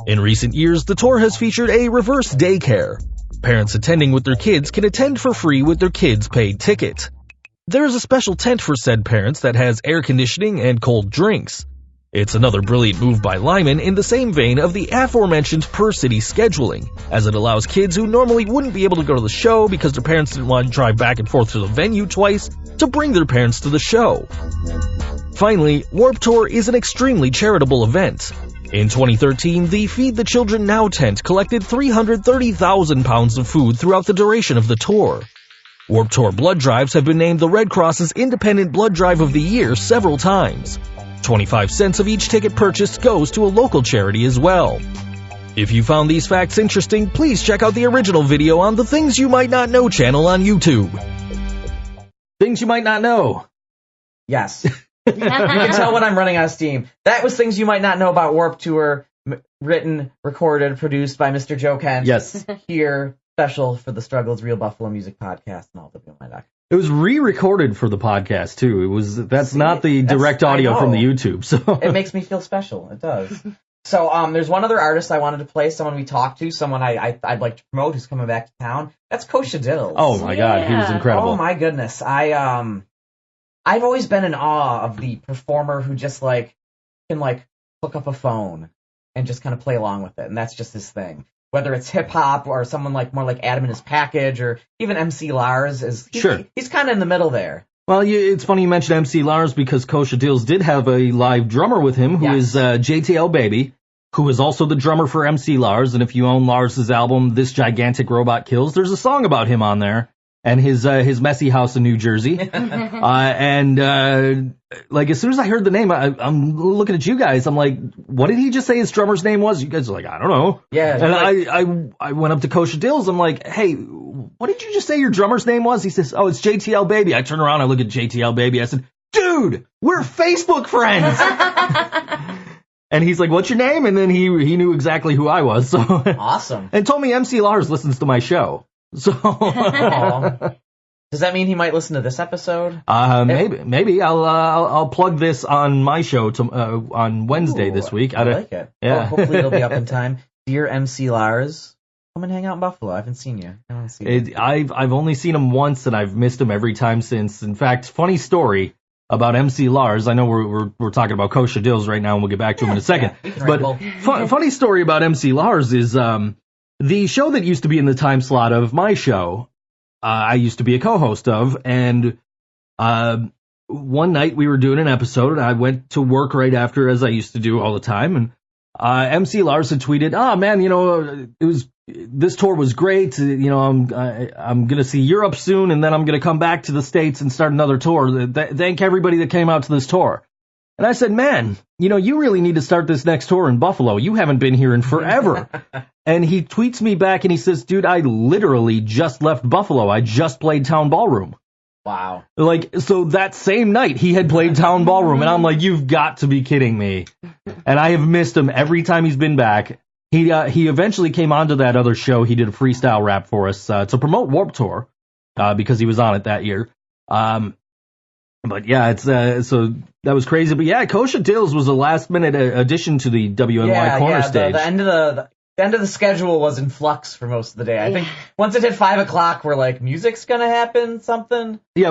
In recent years, the tour has featured a reverse daycare. Parents attending with their kids can attend for free with their kids' paid ticket. There is a special tent for said parents that has air conditioning and cold drinks. It's another brilliant move by Lyman in the same vein of the aforementioned per-city scheduling, as it allows kids who normally wouldn't be able to go to the show because their parents didn't want to drive back and forth to the venue twice to bring their parents to the show. Finally, Warped Tour is an extremely charitable event. In 2013, the Feed the Children Now tent collected 330,000 pounds of food throughout the duration of the tour. Warped Tour blood drives have been named the Red Cross's Independent Blood Drive of the Year several times. 25 cents of each ticket purchased goes to a local charity as well. If you found these facts interesting, please check out the original video on the Things You Might Not Know channel on YouTube. Things you might not know. Yes. You can tell when I'm running out of steam. That was Things You Might Not Know About Warped Tour, written, recorded, produced by Mr. Joe Kent. Yes. Here, special for the Struggles Real Buffalo Music Podcast and all WMI.com. It was re-recorded for the podcast too. That's not the direct audio from the YouTube. So it makes me feel special. It does. So there's one other artist I wanted to play, someone we talked to, someone I'd like to promote who's coming back to town. That's Kosha Dills. Oh my God, he was incredible. Oh my goodness. I've always been in awe of the performer who just can hook up a phone and just kind of play along with it, and that's just his thing. Whether it's hip hop or someone more like Adam and his Package or even MC Lars he's kind of in the middle there. Well, it's funny you mentioned MC Lars because Kosha Dills did have a live drummer with him who is JTL Baby, who is also the drummer for MC Lars. And if you own Lars's album, This Gigantic Robot Kills, there's a song about him on there and his messy house in New Jersey. As soon as I heard the name, I'm looking at you guys. I'm like, what did he just say his drummer's name was? You guys are like, I don't know. Yeah. And I went up to Kosha Dills. I'm like, hey, what did you just say your drummer's name was? He says, oh, it's JTL Baby. I turn around, I look at JTL Baby. I said, dude, we're Facebook friends. And he's like, what's your name? And then he knew exactly who I was. So awesome. And told me MC Lars listens to my show. So does that mean he might listen to this episode? Maybe I'll plug this on my show on Wednesday this week. I like it. Yeah. Well, hopefully it'll be up in time. Dear MC Lars, come and hang out in Buffalo. I haven't seen you. I've only seen him once, and I've missed him every time since. In fact, funny story about MC Lars. I know we're talking about Kosha Dills right now, and we'll get back to him in a second. But funny story about MC Lars is the show that used to be in the time slot of my show, I used to be a co-host of, and one night we were doing an episode, and I went to work right after, as I used to do all the time, and MC Lars had tweeted, man, this tour was great, I'm gonna see Europe soon, and then I'm gonna come back to the States and start another tour. Thank everybody that came out to this tour. And I said, man, you really need to start this next tour in Buffalo. You haven't been here in forever. And he tweets me back and he says, dude, I literally just left Buffalo. I just played Town Ballroom. Wow. So that same night he had played Town Ballroom. And I'm like, you've got to be kidding me. And I have missed him every time he's been back. He eventually came onto that other show. He did a freestyle rap for us to promote Warped Tour because he was on it that year. But yeah, so that was crazy. But yeah, Kosha Dills was a last minute addition to the WNY corner stage. The end of the schedule was in flux for most of the day. I think once it hit 5 o'clock, we're like, music's gonna happen, something. Yeah,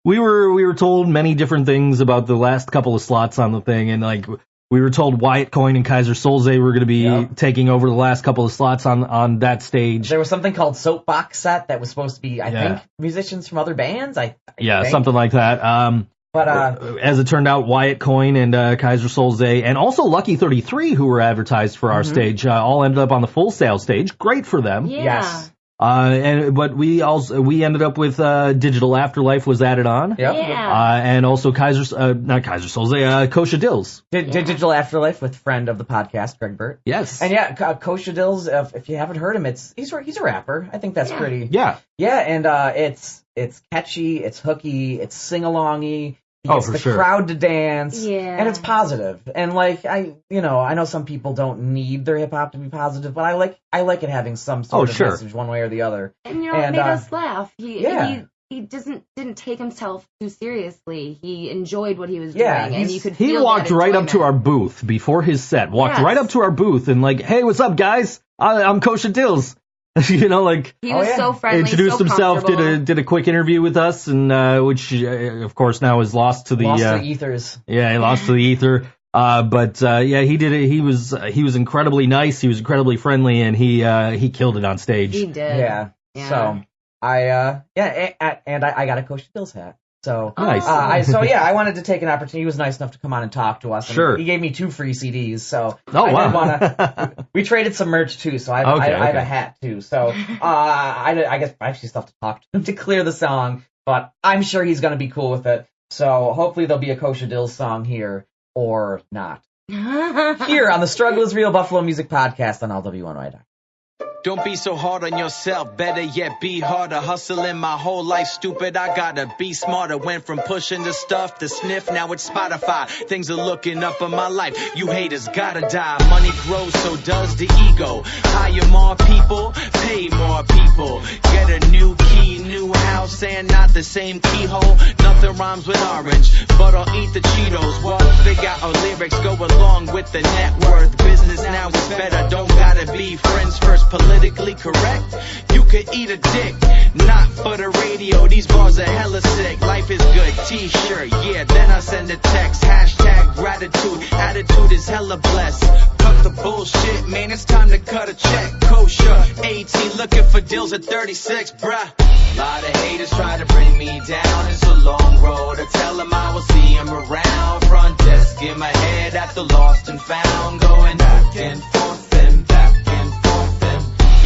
we were told many different things about the last couple of slots on the thing, and we were told Wyatt Coyne and Kaiser Solze were going to be taking over the last couple of slots on that stage. There was something called Soapbox Set that was supposed to be, I think, musicians from other bands. I think. Something like that. But as it turned out, Wyatt Coyne and Kaiser Solze and also Lucky 33, who were advertised for our stage, all ended up on the Full Sail stage. Great for them. Yeah. Yes. But we ended up with Digital Afterlife was added on. Yep. Yeah. And also not Kaiser Souls, Kosha Dills. Digital Afterlife with friend of the podcast, Greg Burt. Yes. And yeah, Kosha Dills, if you haven't heard him, he's a rapper. I think that's pretty. Yeah. Yeah, and it's catchy, it's hooky, it's sing-alongy. He gets the sure. crowd to dance, Yeah. and it's positive. And like I know some people don't need their hip hop to be positive, but I like it having some sort of message one way or the other. And it made us laugh. He didn't take himself too seriously. He enjoyed what he was doing, and you could feel he walked right up to our booth before his set. Right up to our booth and like, hey, what's up, guys? I'm Kosha Dills. You know, like he was so friendly, introduced so himself, did a quick interview with us, and which of course now is lost to the ethers. Yeah, he lost to the ether. But he did it. He was incredibly nice. He was incredibly friendly, and he killed it on stage. He did. Yeah. So I got a Kosha Dills hat. So nice. I wanted to take an opportunity. He was nice enough to come on and talk to us. And sure. He gave me 2 free CDs. So wow. We traded some merch too. So I have a hat too. So I guess I actually still have to talk to him to clear the song, but I'm sure he's going to be cool with it. So hopefully there'll be a Kosha Dills song here or not. Here on the Struggle is Real Buffalo Music Podcast on LWNY. Don't be so hard on yourself, better yet be harder. Hustling my whole life, stupid, I gotta be smarter. Went from pushing the stuff to sniff, now it's Spotify. Things are looking up in my life, you haters gotta die. Money grows, so does the ego. Hire more people, pay more people. Get a new key, new house, and not the same keyhole. Nothing rhymes with orange, but I'll eat the Cheetos. Well, figure out our lyrics go along with the net worth. Business now is better, don't gotta be friends first. Politically correct, you could eat a dick, not for the radio, these bars are hella sick. Life is good, t-shirt, yeah, then I send a text, hashtag gratitude, attitude is hella blessed. Cut the bullshit, man, it's time to cut a check. Kosha, 18, looking for deals at 36, bruh. Lot of haters try to bring me down, it's a long road, I tell them I will see them around. Front desk in my head at the lost and found, going back and forth and back and forth.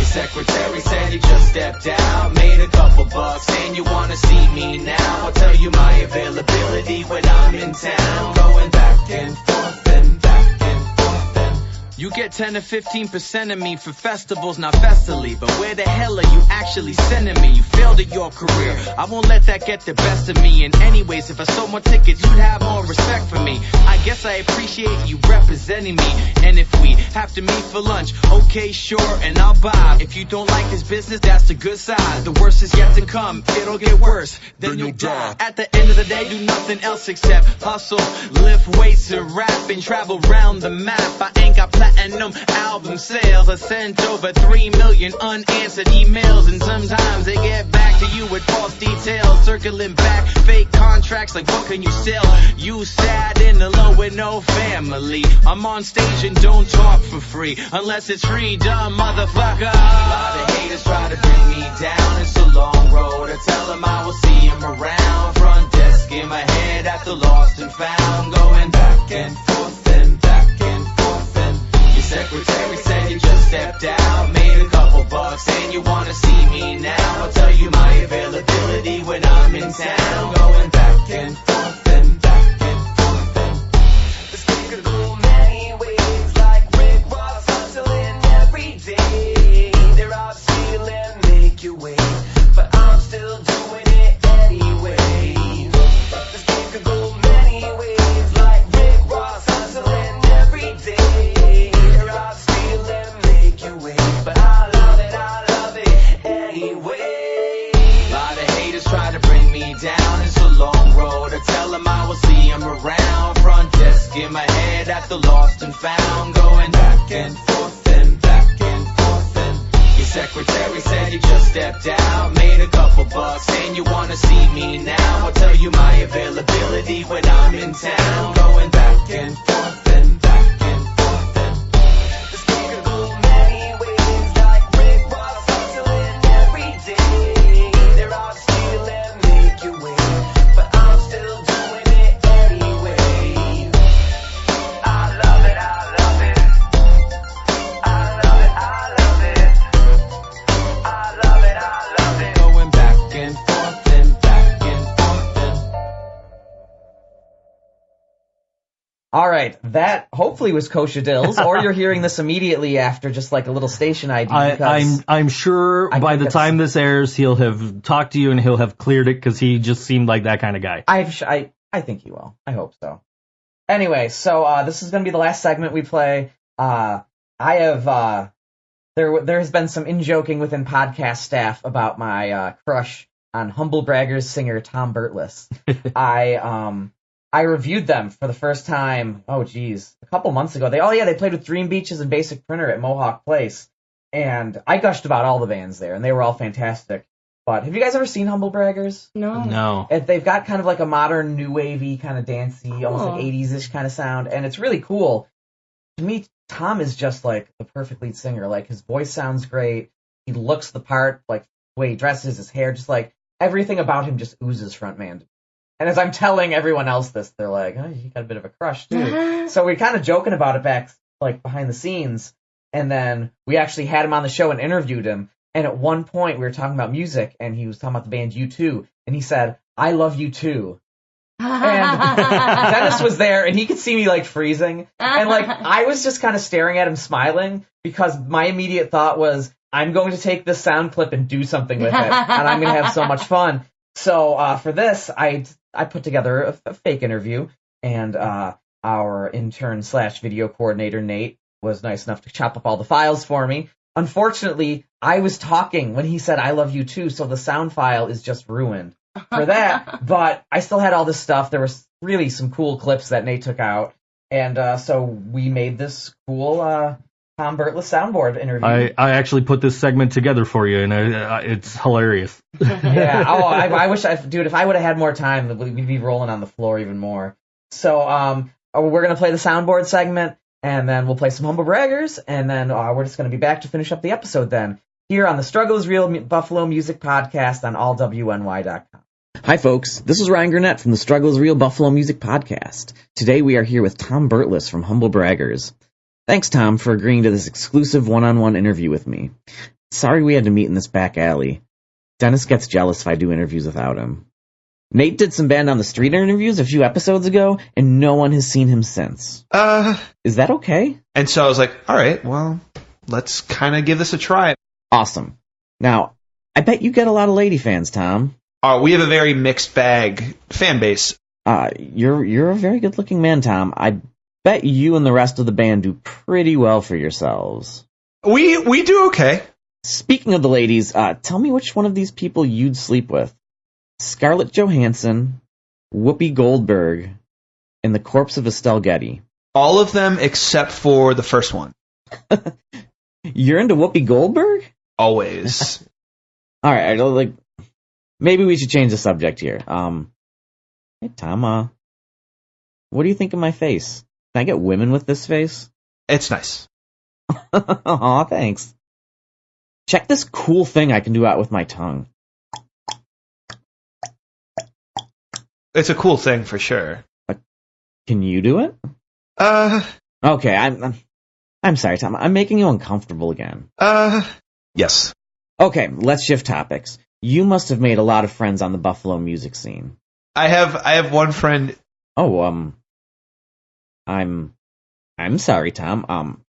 Secretary said he just stepped out, made a couple bucks, and you wanna see me now. I'll tell you my availability when I'm in town. Going back and forth and back and forth and you get 10 to 15% of me for festivals, not festily. But where the hell are you actually sending me? You failed at your career, I won't let that get the best of me. And anyways, if I sold more tickets, you'd have more respect for me. I guess I appreciate you representing me. And if we have to meet for lunch, okay, sure, and I'll buy. If you don't like this business, that's the good side. The worst is yet to come, it'll get worse, then you'll die. At the end of the day, do nothing else except hustle, lift weights and rap and travel around the map. I ain't got platinum album sales. I sent over 3 million unanswered emails, and sometimes they get back to you with false details. Circling back, fake contracts, like what can you sell? You sad and alone with no family. I'm on stage and don't talk for free, unless it's free, dumb motherfucker. A lot of haters try to bring me down, it's a long road, I tell them I will see them around. Front desk in my head at the lost and found, going back and forth and back and forth. And your secretary said you just stepped out, made a couple bucks, and you wanna see me now. I'll tell you my availability when I'm in town. Going back and forth and back and forth. And this thing could go many ways, like Rick Ross hustling every day. They're out stealing, make you wait, but I'm still doing it anyway. This thing could go many ways, like Rick Ross hustling every day. They're out stealing, make you wait, but I love it anyway. A lot of haters try to bring me down, it's a long road, I tell them I will see them around. Front desk in my head at the lost and found, going back and forth and back and forth. And your secretary said you just stepped out, made a couple bucks, and you wanna see me now. I'll tell you my availability when I'm in town. Going back and forth and back and forth. And this thing could go many ways, like Rick Ross hustling every day. They're out stealing, make you wait, but I'm still doing it anyway. I love it, I love it. I love it, I love it. I love it. All right, that hopefully was Kosha Dills, or you're hearing this immediately after just like a little station ID. I'm sure by the time this airs, he'll have talked to you and he'll have cleared it because he just seemed like that kind of guy. I think he will. I hope so. Anyway, so this is going to be the last segment we play. There has been some in-joking within podcast staff about my crush on Humble Braggers singer Tom Burtless. I reviewed them for the first time, a couple months ago. They played with Dream Beaches and Basic Printer at Mohawk Place. And I gushed about all the bands there, and they were all fantastic. But have you guys ever seen Humble Braggers? No. They've got kind of like a modern, new wavy, kind of dancey, almost like 80s-ish kind of sound, and it's really cool. To me, Tom is just like the perfect lead singer. Like, his voice sounds great. He looks the part, like the way he dresses, his hair, just like everything about him just oozes frontman. And as I'm telling everyone else this, they're like, oh, you got a bit of a crush, too. So we're kind of joking about it back, like, behind the scenes. And then we actually had him on the show and interviewed him. And at one point, we were talking about music, and he was talking about the band U2. And he said, I love U2. And Dennis was there, and he could see me, like, freezing. And, like, I was just kind of staring at him, smiling, because my immediate thought was, I'm going to take this sound clip and do something with it. And I'm going to have so much fun. So for this, I put together a fake interview, and our intern/video coordinator, Nate, was nice enough to chop up all the files for me. Unfortunately, I was talking when he said, I love you too, so the sound file is just ruined for that. But I still had all this stuff. There was really some cool clips that Nate took out, and so we made this cool Tom Burtless soundboard interview. I actually put this segment together for you, and it's hilarious. Yeah. Oh, I wish dude, if I would have had more time, we'd be rolling on the floor even more. So, we're gonna play the soundboard segment, and then we'll play some Humble Braggers, and then we're just gonna be back to finish up the episode then, here on the Struggle is Real Buffalo Music Podcast on allwny.com. Hi folks, this is Ryan Gurnett from the Struggle is Real Buffalo Music Podcast. Today we are here with Tom Burtless from Humble Braggers. Thanks, Tom, for agreeing to this exclusive one-on-one interview with me. Sorry we had to meet in this back alley. Dennis gets jealous if I do interviews without him. Nate did some Band on the Street interviews a few episodes ago, and no one has seen him since. Is that okay? And so I was like, all right, well, let's kind of give this a try. Awesome. Now, I bet you get a lot of lady fans, Tom. We have a very mixed bag fan base. You're a very good-looking man, Tom. I bet you and the rest of the band do pretty well for yourselves. We do okay. Speaking of the ladies, tell me which one of these people you'd sleep with. Scarlett Johansson, Whoopi Goldberg, and the corpse of Estelle Getty. All of them except for the first one. You're into Whoopi Goldberg? Always. All right, like, maybe we should change the subject here. Hey, Tom, what do you think of my face? Can I get women with this face? It's nice. Aw, thanks. Check this cool thing I can do out with my tongue. It's a cool thing for sure. Can you do it? Okay, I'm sorry, Tom. I'm making you uncomfortable again. Yes. Okay, let's shift topics. You must have made a lot of friends on the Buffalo music scene. I have one friend. Oh, I'm sorry, Tom.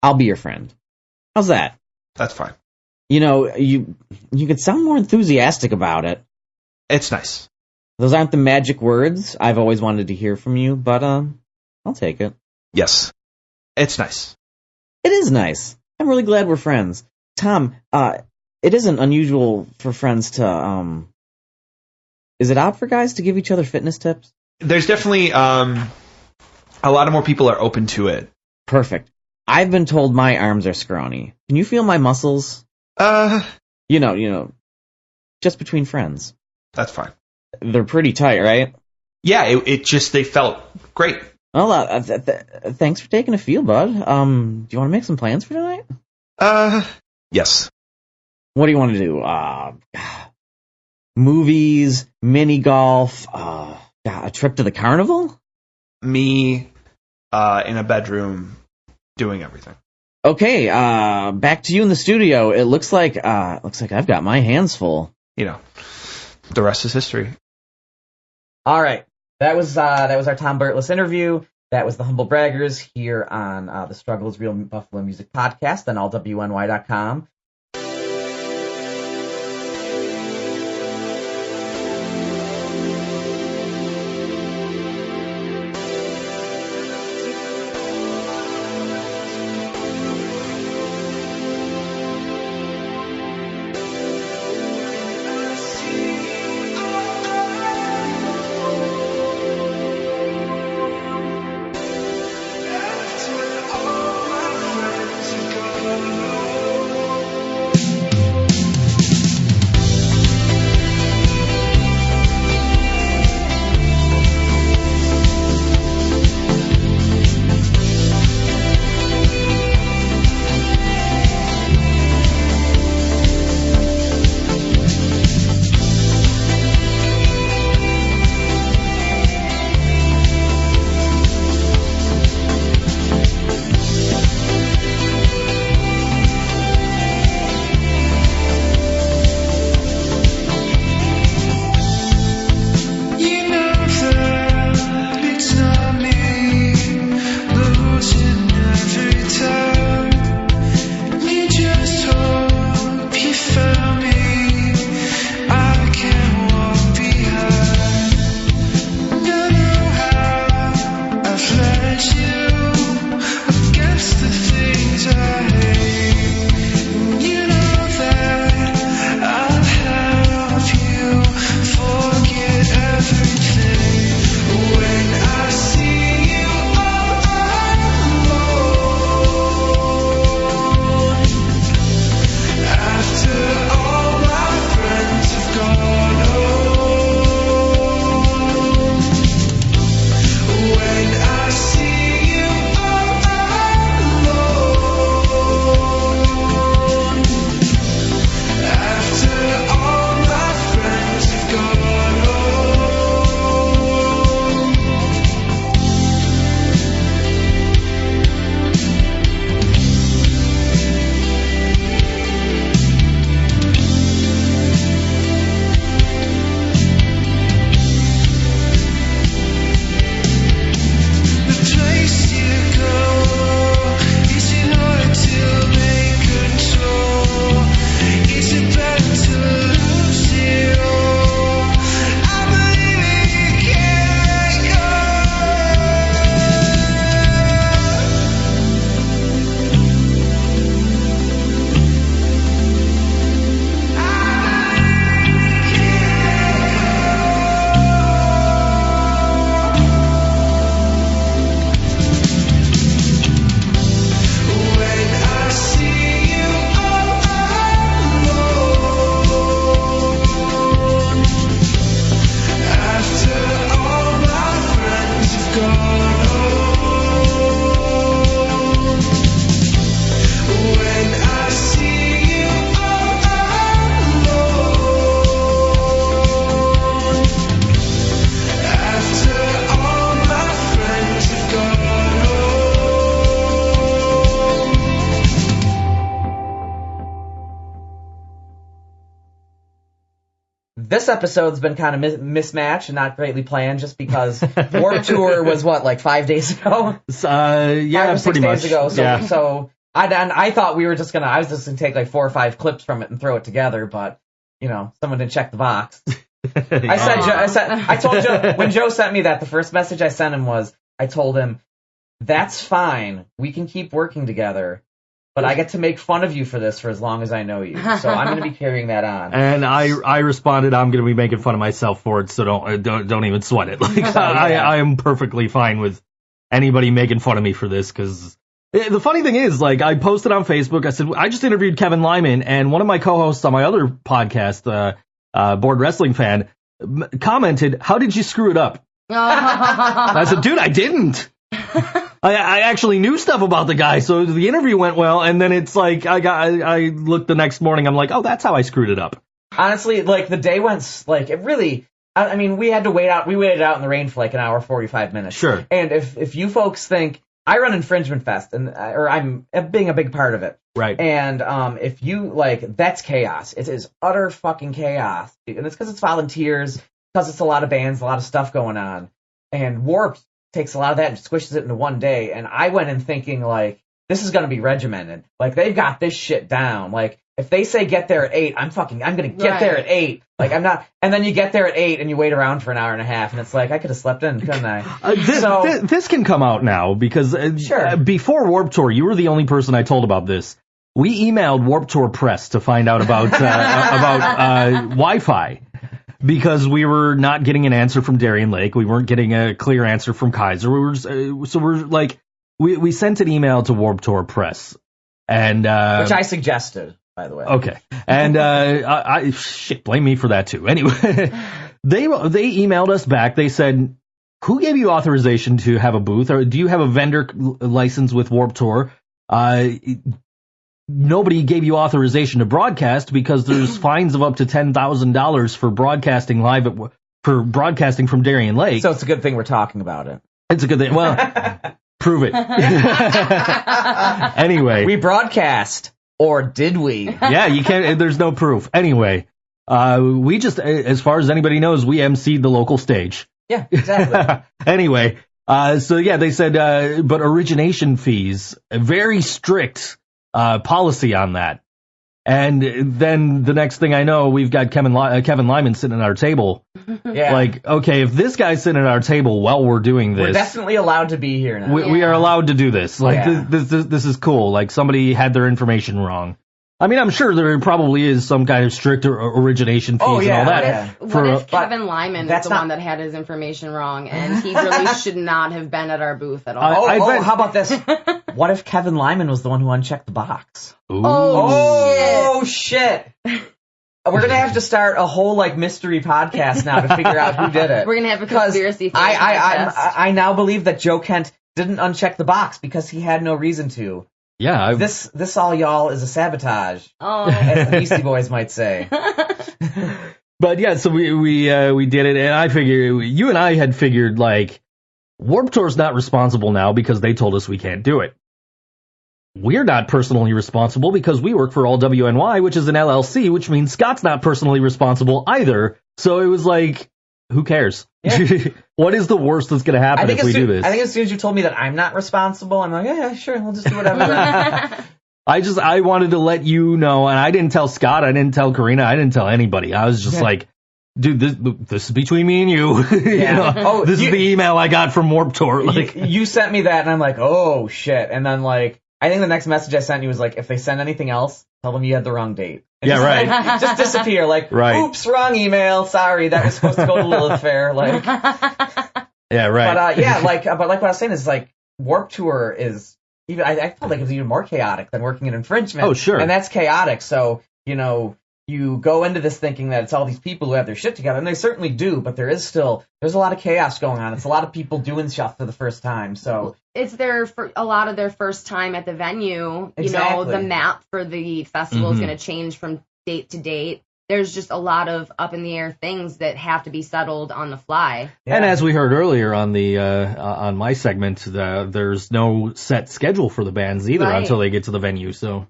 I'll be your friend. How's that? That's fine. You know, you could sound more enthusiastic about it. It's nice. Those aren't the magic words I've always wanted to hear from you, but I'll take it. Yes. It's nice. It is nice. I'm really glad we're friends. Tom, it isn't unusual for friends to, is it odd for guys to give each other fitness tips? There's definitely, a lot of more people are open to it. Perfect. I've been told my arms are scrawny. Can you feel my muscles? You know, just between friends. That's fine. They're pretty tight, right? Yeah, they felt great. Well, thanks for taking a feel, bud. Do you want to make some plans for tonight? Yes. What do you want to do? Movies, mini golf, a trip to the carnival? Me, in a bedroom, doing everything. Okay, back to you in the studio. It looks like I've got my hands full. You know, the rest is history. All right. That was our Tom Burtless interview. That was the Humble Braggers here on the Struggle is Real Buffalo Music Podcast on allwny.com. This episode's been kind of mismatched and not greatly planned just because Warped Tour was, what, like 5 days ago? Yeah, 5 or 6 pretty days much. ago. So, Yeah. so I thought we were just going to, I was just going to take like 4 or 5 clips from it and throw it together, but, you know, someone didn't check the box. I told Joe, when Joe sent me that, the first message I sent him was, I told him, that's fine. We can keep working together. But I get to make fun of you for this for as long as I know you. So I'm going to be carrying that on. And I responded, I'm going to be making fun of myself for it, so don't even sweat it. Like, Yeah. I am perfectly fine with anybody making fun of me for this, because the funny thing is, like, I posted on Facebook, I said, I just interviewed Kevin Lyman, and one of my co-hosts on my other podcast, Board Wrestling Fan, commented, how did you screw it up? I said, dude, I didn't. I actually knew stuff about the guy, so the interview went well, and then it's like, I looked the next morning, I'm like, oh, that's how I screwed it up. Honestly, like, the day went, like, it really, I mean, we waited out in the rain for like an hour, 45 minutes. Sure. And if you folks think, I run Infringement Fest, or I'm being a big part of it. Right. And if you, like, that's chaos. It is utter fucking chaos. And it's because it's volunteers, because it's a lot of bands, a lot of stuff going on. And Warped takes a lot of that and squishes it into one day. And I went in thinking, like, this is going to be regimented. Like, they've got this shit down. Like, if they say get there at 8, I'm going to get there at 8. Like, I'm not, and then you get there at 8 and you wait around for an hour and a half, and it's like, I could have slept in, couldn't I? This can come out now, because before Warped Tour, you were the only person I told about this. We emailed Warped Tour Press to find out about Wi-Fi, because we were not getting an answer from Darien Lake. We weren't getting a clear answer from Kaiser. We sent an email to Warped Tour Press, and which I suggested, by the way. Okay, and blame me for that too. Anyway, they emailed us back. They said, "Who gave you authorization to have a booth, or do you have a vendor license with Warped Tour? Nobody gave you authorization to broadcast, because there's fines of up to $10,000 for broadcasting for broadcasting from Darien Lake." So it's a good thing we're talking about it. It's a good thing. Well, prove it. Anyway, we broadcast, or did we? Yeah, you can't. There's no proof. Anyway, we just, as far as anybody knows, we emceed the local stage. Yeah, exactly. Anyway, they said, but origination fees, a very strict policy on that. And then the next thing I know, we've got Kevin Lyman sitting at our table. Yeah. Like, okay, if this guy's sitting at our table while we're doing this, we're definitely allowed to be here now. We are allowed to do this. Like, this is cool. Like, somebody had their information wrong. I mean, I'm sure there probably is some kind of strict origination fees and all that. What if Kevin Lyman is the one that had his information wrong, and he really should not have been at our booth at all? How about this? What if Kevin Lyman was the one who unchecked the box? Ooh. Oh, shit. We're going to have to start a whole, mystery podcast now to figure out who did it. We're going to have a conspiracy theory I now believe that Joe Kent didn't uncheck the box because he had no reason to. Yeah. This all, y'all, is a sabotage. Oh. As the Beastie Boys might say. But yeah, so we did it, and I figured, you and I had figured, Warped Tour's not responsible now because they told us we can't do it. We're not personally responsible because we work for All WNY, which is an LLC, which means Scott's not personally responsible either. So it was like, who cares? Yeah. What is the worst that's going to happen if we do this? I think as soon as you told me that I'm not responsible, I'm like, yeah, sure, we'll just do whatever. I wanted to let you know, and I didn't tell Scott, I didn't tell Corina, I didn't tell anybody. I was just like, dude, this is between me and you. Yeah. This is the email I got from Warped Tour. You sent me that, and I'm like, oh, shit. And then, I think the next message I sent you was if they send anything else, tell them you had the wrong date. And right. Just disappear. Right. Oops, wrong email. Sorry, that was supposed to go to Lilith Fair. Yeah, right. But what I was saying is Warped Tour is even. I felt like it was even more chaotic than working in infringement. Oh, sure. And that's chaotic. So you go into this thinking that it's all these people who have their shit together, and they certainly do, but there's a lot of chaos going on. It's a lot of people doing stuff for the first time, so. It's a lot of their first time at the venue. Exactly. The map for the festival is going to change from date to date. There's just a lot of up in the air things that have to be settled on the fly. Yeah. And as we heard earlier on the on my segment, there's no set schedule for the bands either until they get to the venue, so.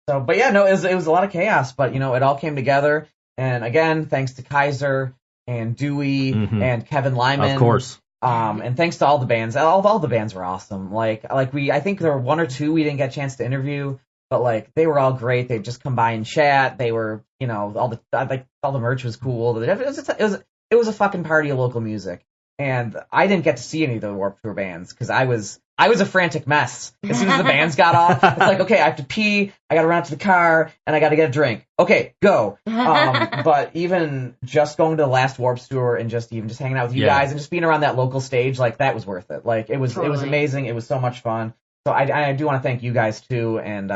So, but yeah, no, it was a lot of chaos, but it all came together. And again, thanks to Kaiser and Dewey and Kevin Lyman. Of course. And thanks to all the bands. All the bands were awesome. I think there were one or two we didn't get a chance to interview, but they were all great. They'd just come by and chat. They were, all the merch was cool. It was a fucking party of local music. And I didn't get to see any of the Warped Tour bands because I was a frantic mess. As soon as the bands got off, it's okay, I have to pee, I gotta run out to the car, and I gotta get a drink. Okay, go. But even just going to the last Warped Tour and just hanging out with you guys and just being around that local stage, that was worth it. It was amazing. It was so much fun. So I do want to thank you guys too, and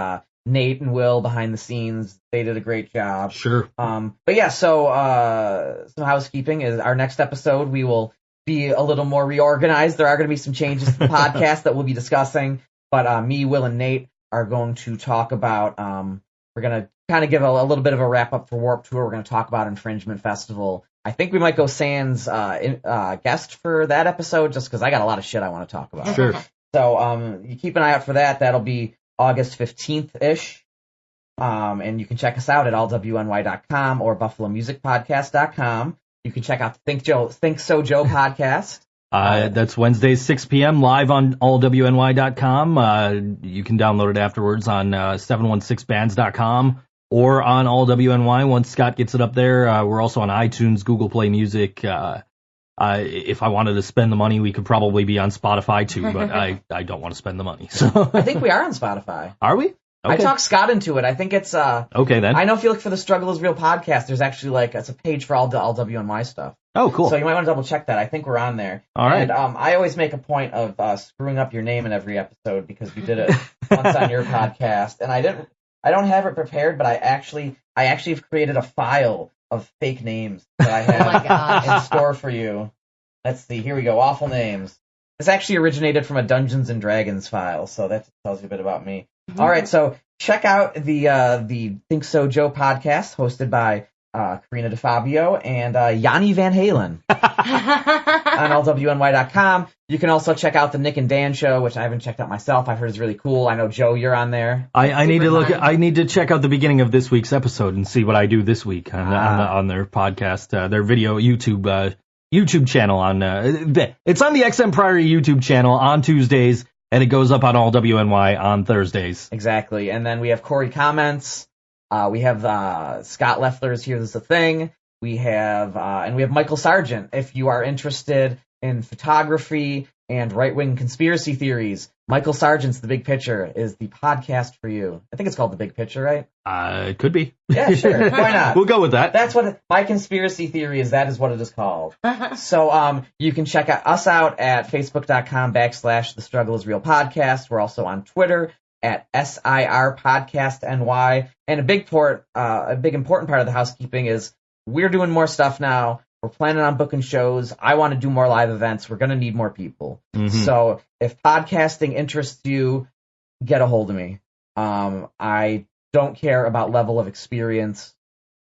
Nate and Will behind the scenes. They did a great job. Sure. But yeah, so some housekeeping is our next episode. We will be a little more reorganized. There are going to be some changes to the podcast that we'll be discussing, but me, Will, and Nate are going to talk about, we're going to kind of give a little bit of a wrap-up for Warped Tour. We're going to talk about Infringement Festival. I think we might go sans guest for that episode, just because I got a lot of shit I want to talk about. Sure. So you keep an eye out for that. That'll be August 15th-ish. And you can check us out at allwny.com or buffalomusicpodcast.com. You can check out the ThinkSoJoe podcast. That's Wednesdays, 6 p.m. live on allwny.com. You can download it afterwards on 716bands.com or on allwny once Scott gets it up there. We're also on iTunes, Google Play Music. If I wanted to spend the money, we could probably be on Spotify too, but I don't want to spend the money. So I think we are on Spotify. Are we? Okay. I talked Scott into it. I think it's okay then. I know if you look for the Struggle is Real podcast, there's actually it's a page for all WNY stuff. Oh, cool. So you might want to double check that. I think we're on there. All right. And I always make a point of screwing up your name in every episode because you did it once on your podcast, and I don't have it prepared, but I actually have created a file of fake names that I have in store for you. Let's see. Here we go. Awful names. This actually originated from a Dungeons and Dragons file, so that tells you a bit about me. Mm-hmm. All right, so check out the ThinkSoJoe podcast hosted by Corina DeFabbio and Yanni Van Halen on allwny.com. You can also check out the Nick and Dan show, which I haven't checked out myself. I've heard is really cool. I know, Joe, you're on there. I need to look. I need to check out the beginning of this week's episode and see what I do this week on their podcast, their video YouTube channel on it's on the XM Priory YouTube channel on Tuesdays, and it goes up on all WNY on Thursdays. Exactly. And then we have Corey Comments. We have Scott Leffler's Here's the Thing. We have and we have Michael Sargent. If you are interested in photography and right-wing conspiracy theories, Michael Sargent's The Big Picture is the podcast for you. I think it's called The Big Picture, right? It could be. Yeah, sure. Why not? We'll go with that. That's what my conspiracy theory is. That is what it is called. So you can check us out at facebook.com/The Struggle is Real podcast. We're also on Twitter at SIR Podcast NY. And a big important part of the housekeeping is we're doing more stuff now. We're planning on booking shows. I want to do more live events. We're going to need more people. Mm-hmm. So if podcasting interests you, get a hold of me. I don't care about level of experience.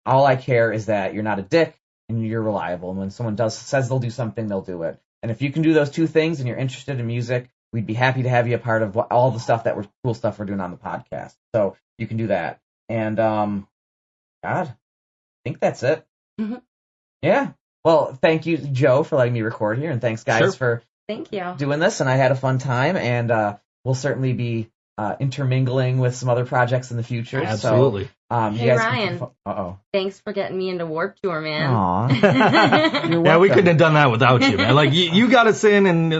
All I care is that you're not a dick and you're reliable. And when someone says they'll do something, they'll do it. And if you can do those two things and you're interested in music, we'd be happy to have you a part of all the stuff cool stuff we're doing on the podcast. So you can do that. And God, I think that's it. Mm-hmm. Yeah. Well, thank you, Joe, for letting me record here, and thanks, guys, for doing this. And I had a fun time, and we'll certainly be intermingling with some other projects in the future. Absolutely. So, hey, Ryan. Thanks for getting me into Warped Tour, man. Aw. Yeah, we couldn't have done that without you, man. Like you got us in, and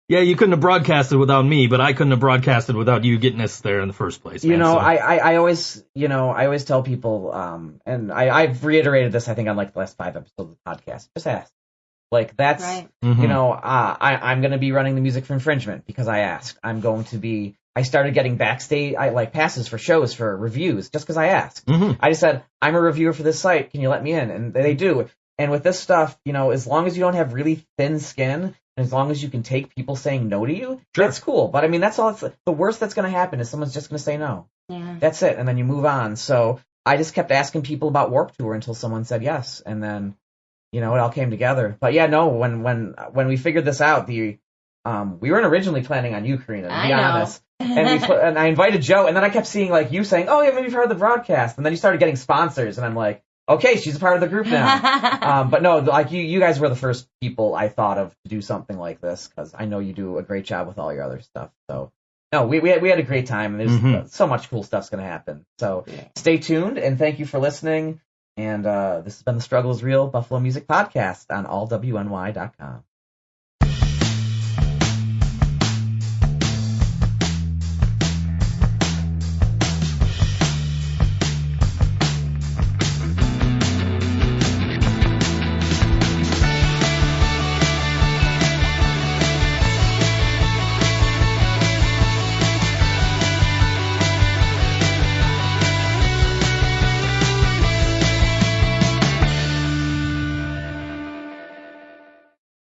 yeah, you couldn't have broadcasted without me, but I couldn't have broadcasted without you getting us there in the first place. Man, I always tell people, and I've reiterated this, I think, on the last 5 episodes of the podcast. Just ask. That's, right. I'm going to be running the Music for Infringement because I asked. I started getting backstage, passes for shows for reviews just because I asked. Mm-hmm. I just said, I'm a reviewer for this site. Can you let me in? And they do. And with this stuff, as long as you don't have really thin skin, and as long as you can take people saying no to you, that's cool. But that's all. The worst that's going to happen is someone's just going to say no. Yeah. That's it, and then you move on. So I just kept asking people about Warped Tour until someone said yes, and then it all came together. But yeah, no, when we figured this out, we weren't originally planning on you, Corina, to be honest. And I invited Joe, and then I kept seeing you saying, "Oh yeah, maybe you've heard the broadcast," and then you started getting sponsors, and I'm like, okay, she's a part of the group now. But no, you guys were the first people I thought of to do something like this because I know you do a great job with all your other stuff. So no, we had a great time, and there's so much cool stuff's going to happen. So stay tuned, and thank you for listening. And this has been the Struggle is Real Buffalo Music Podcast on allwny.com.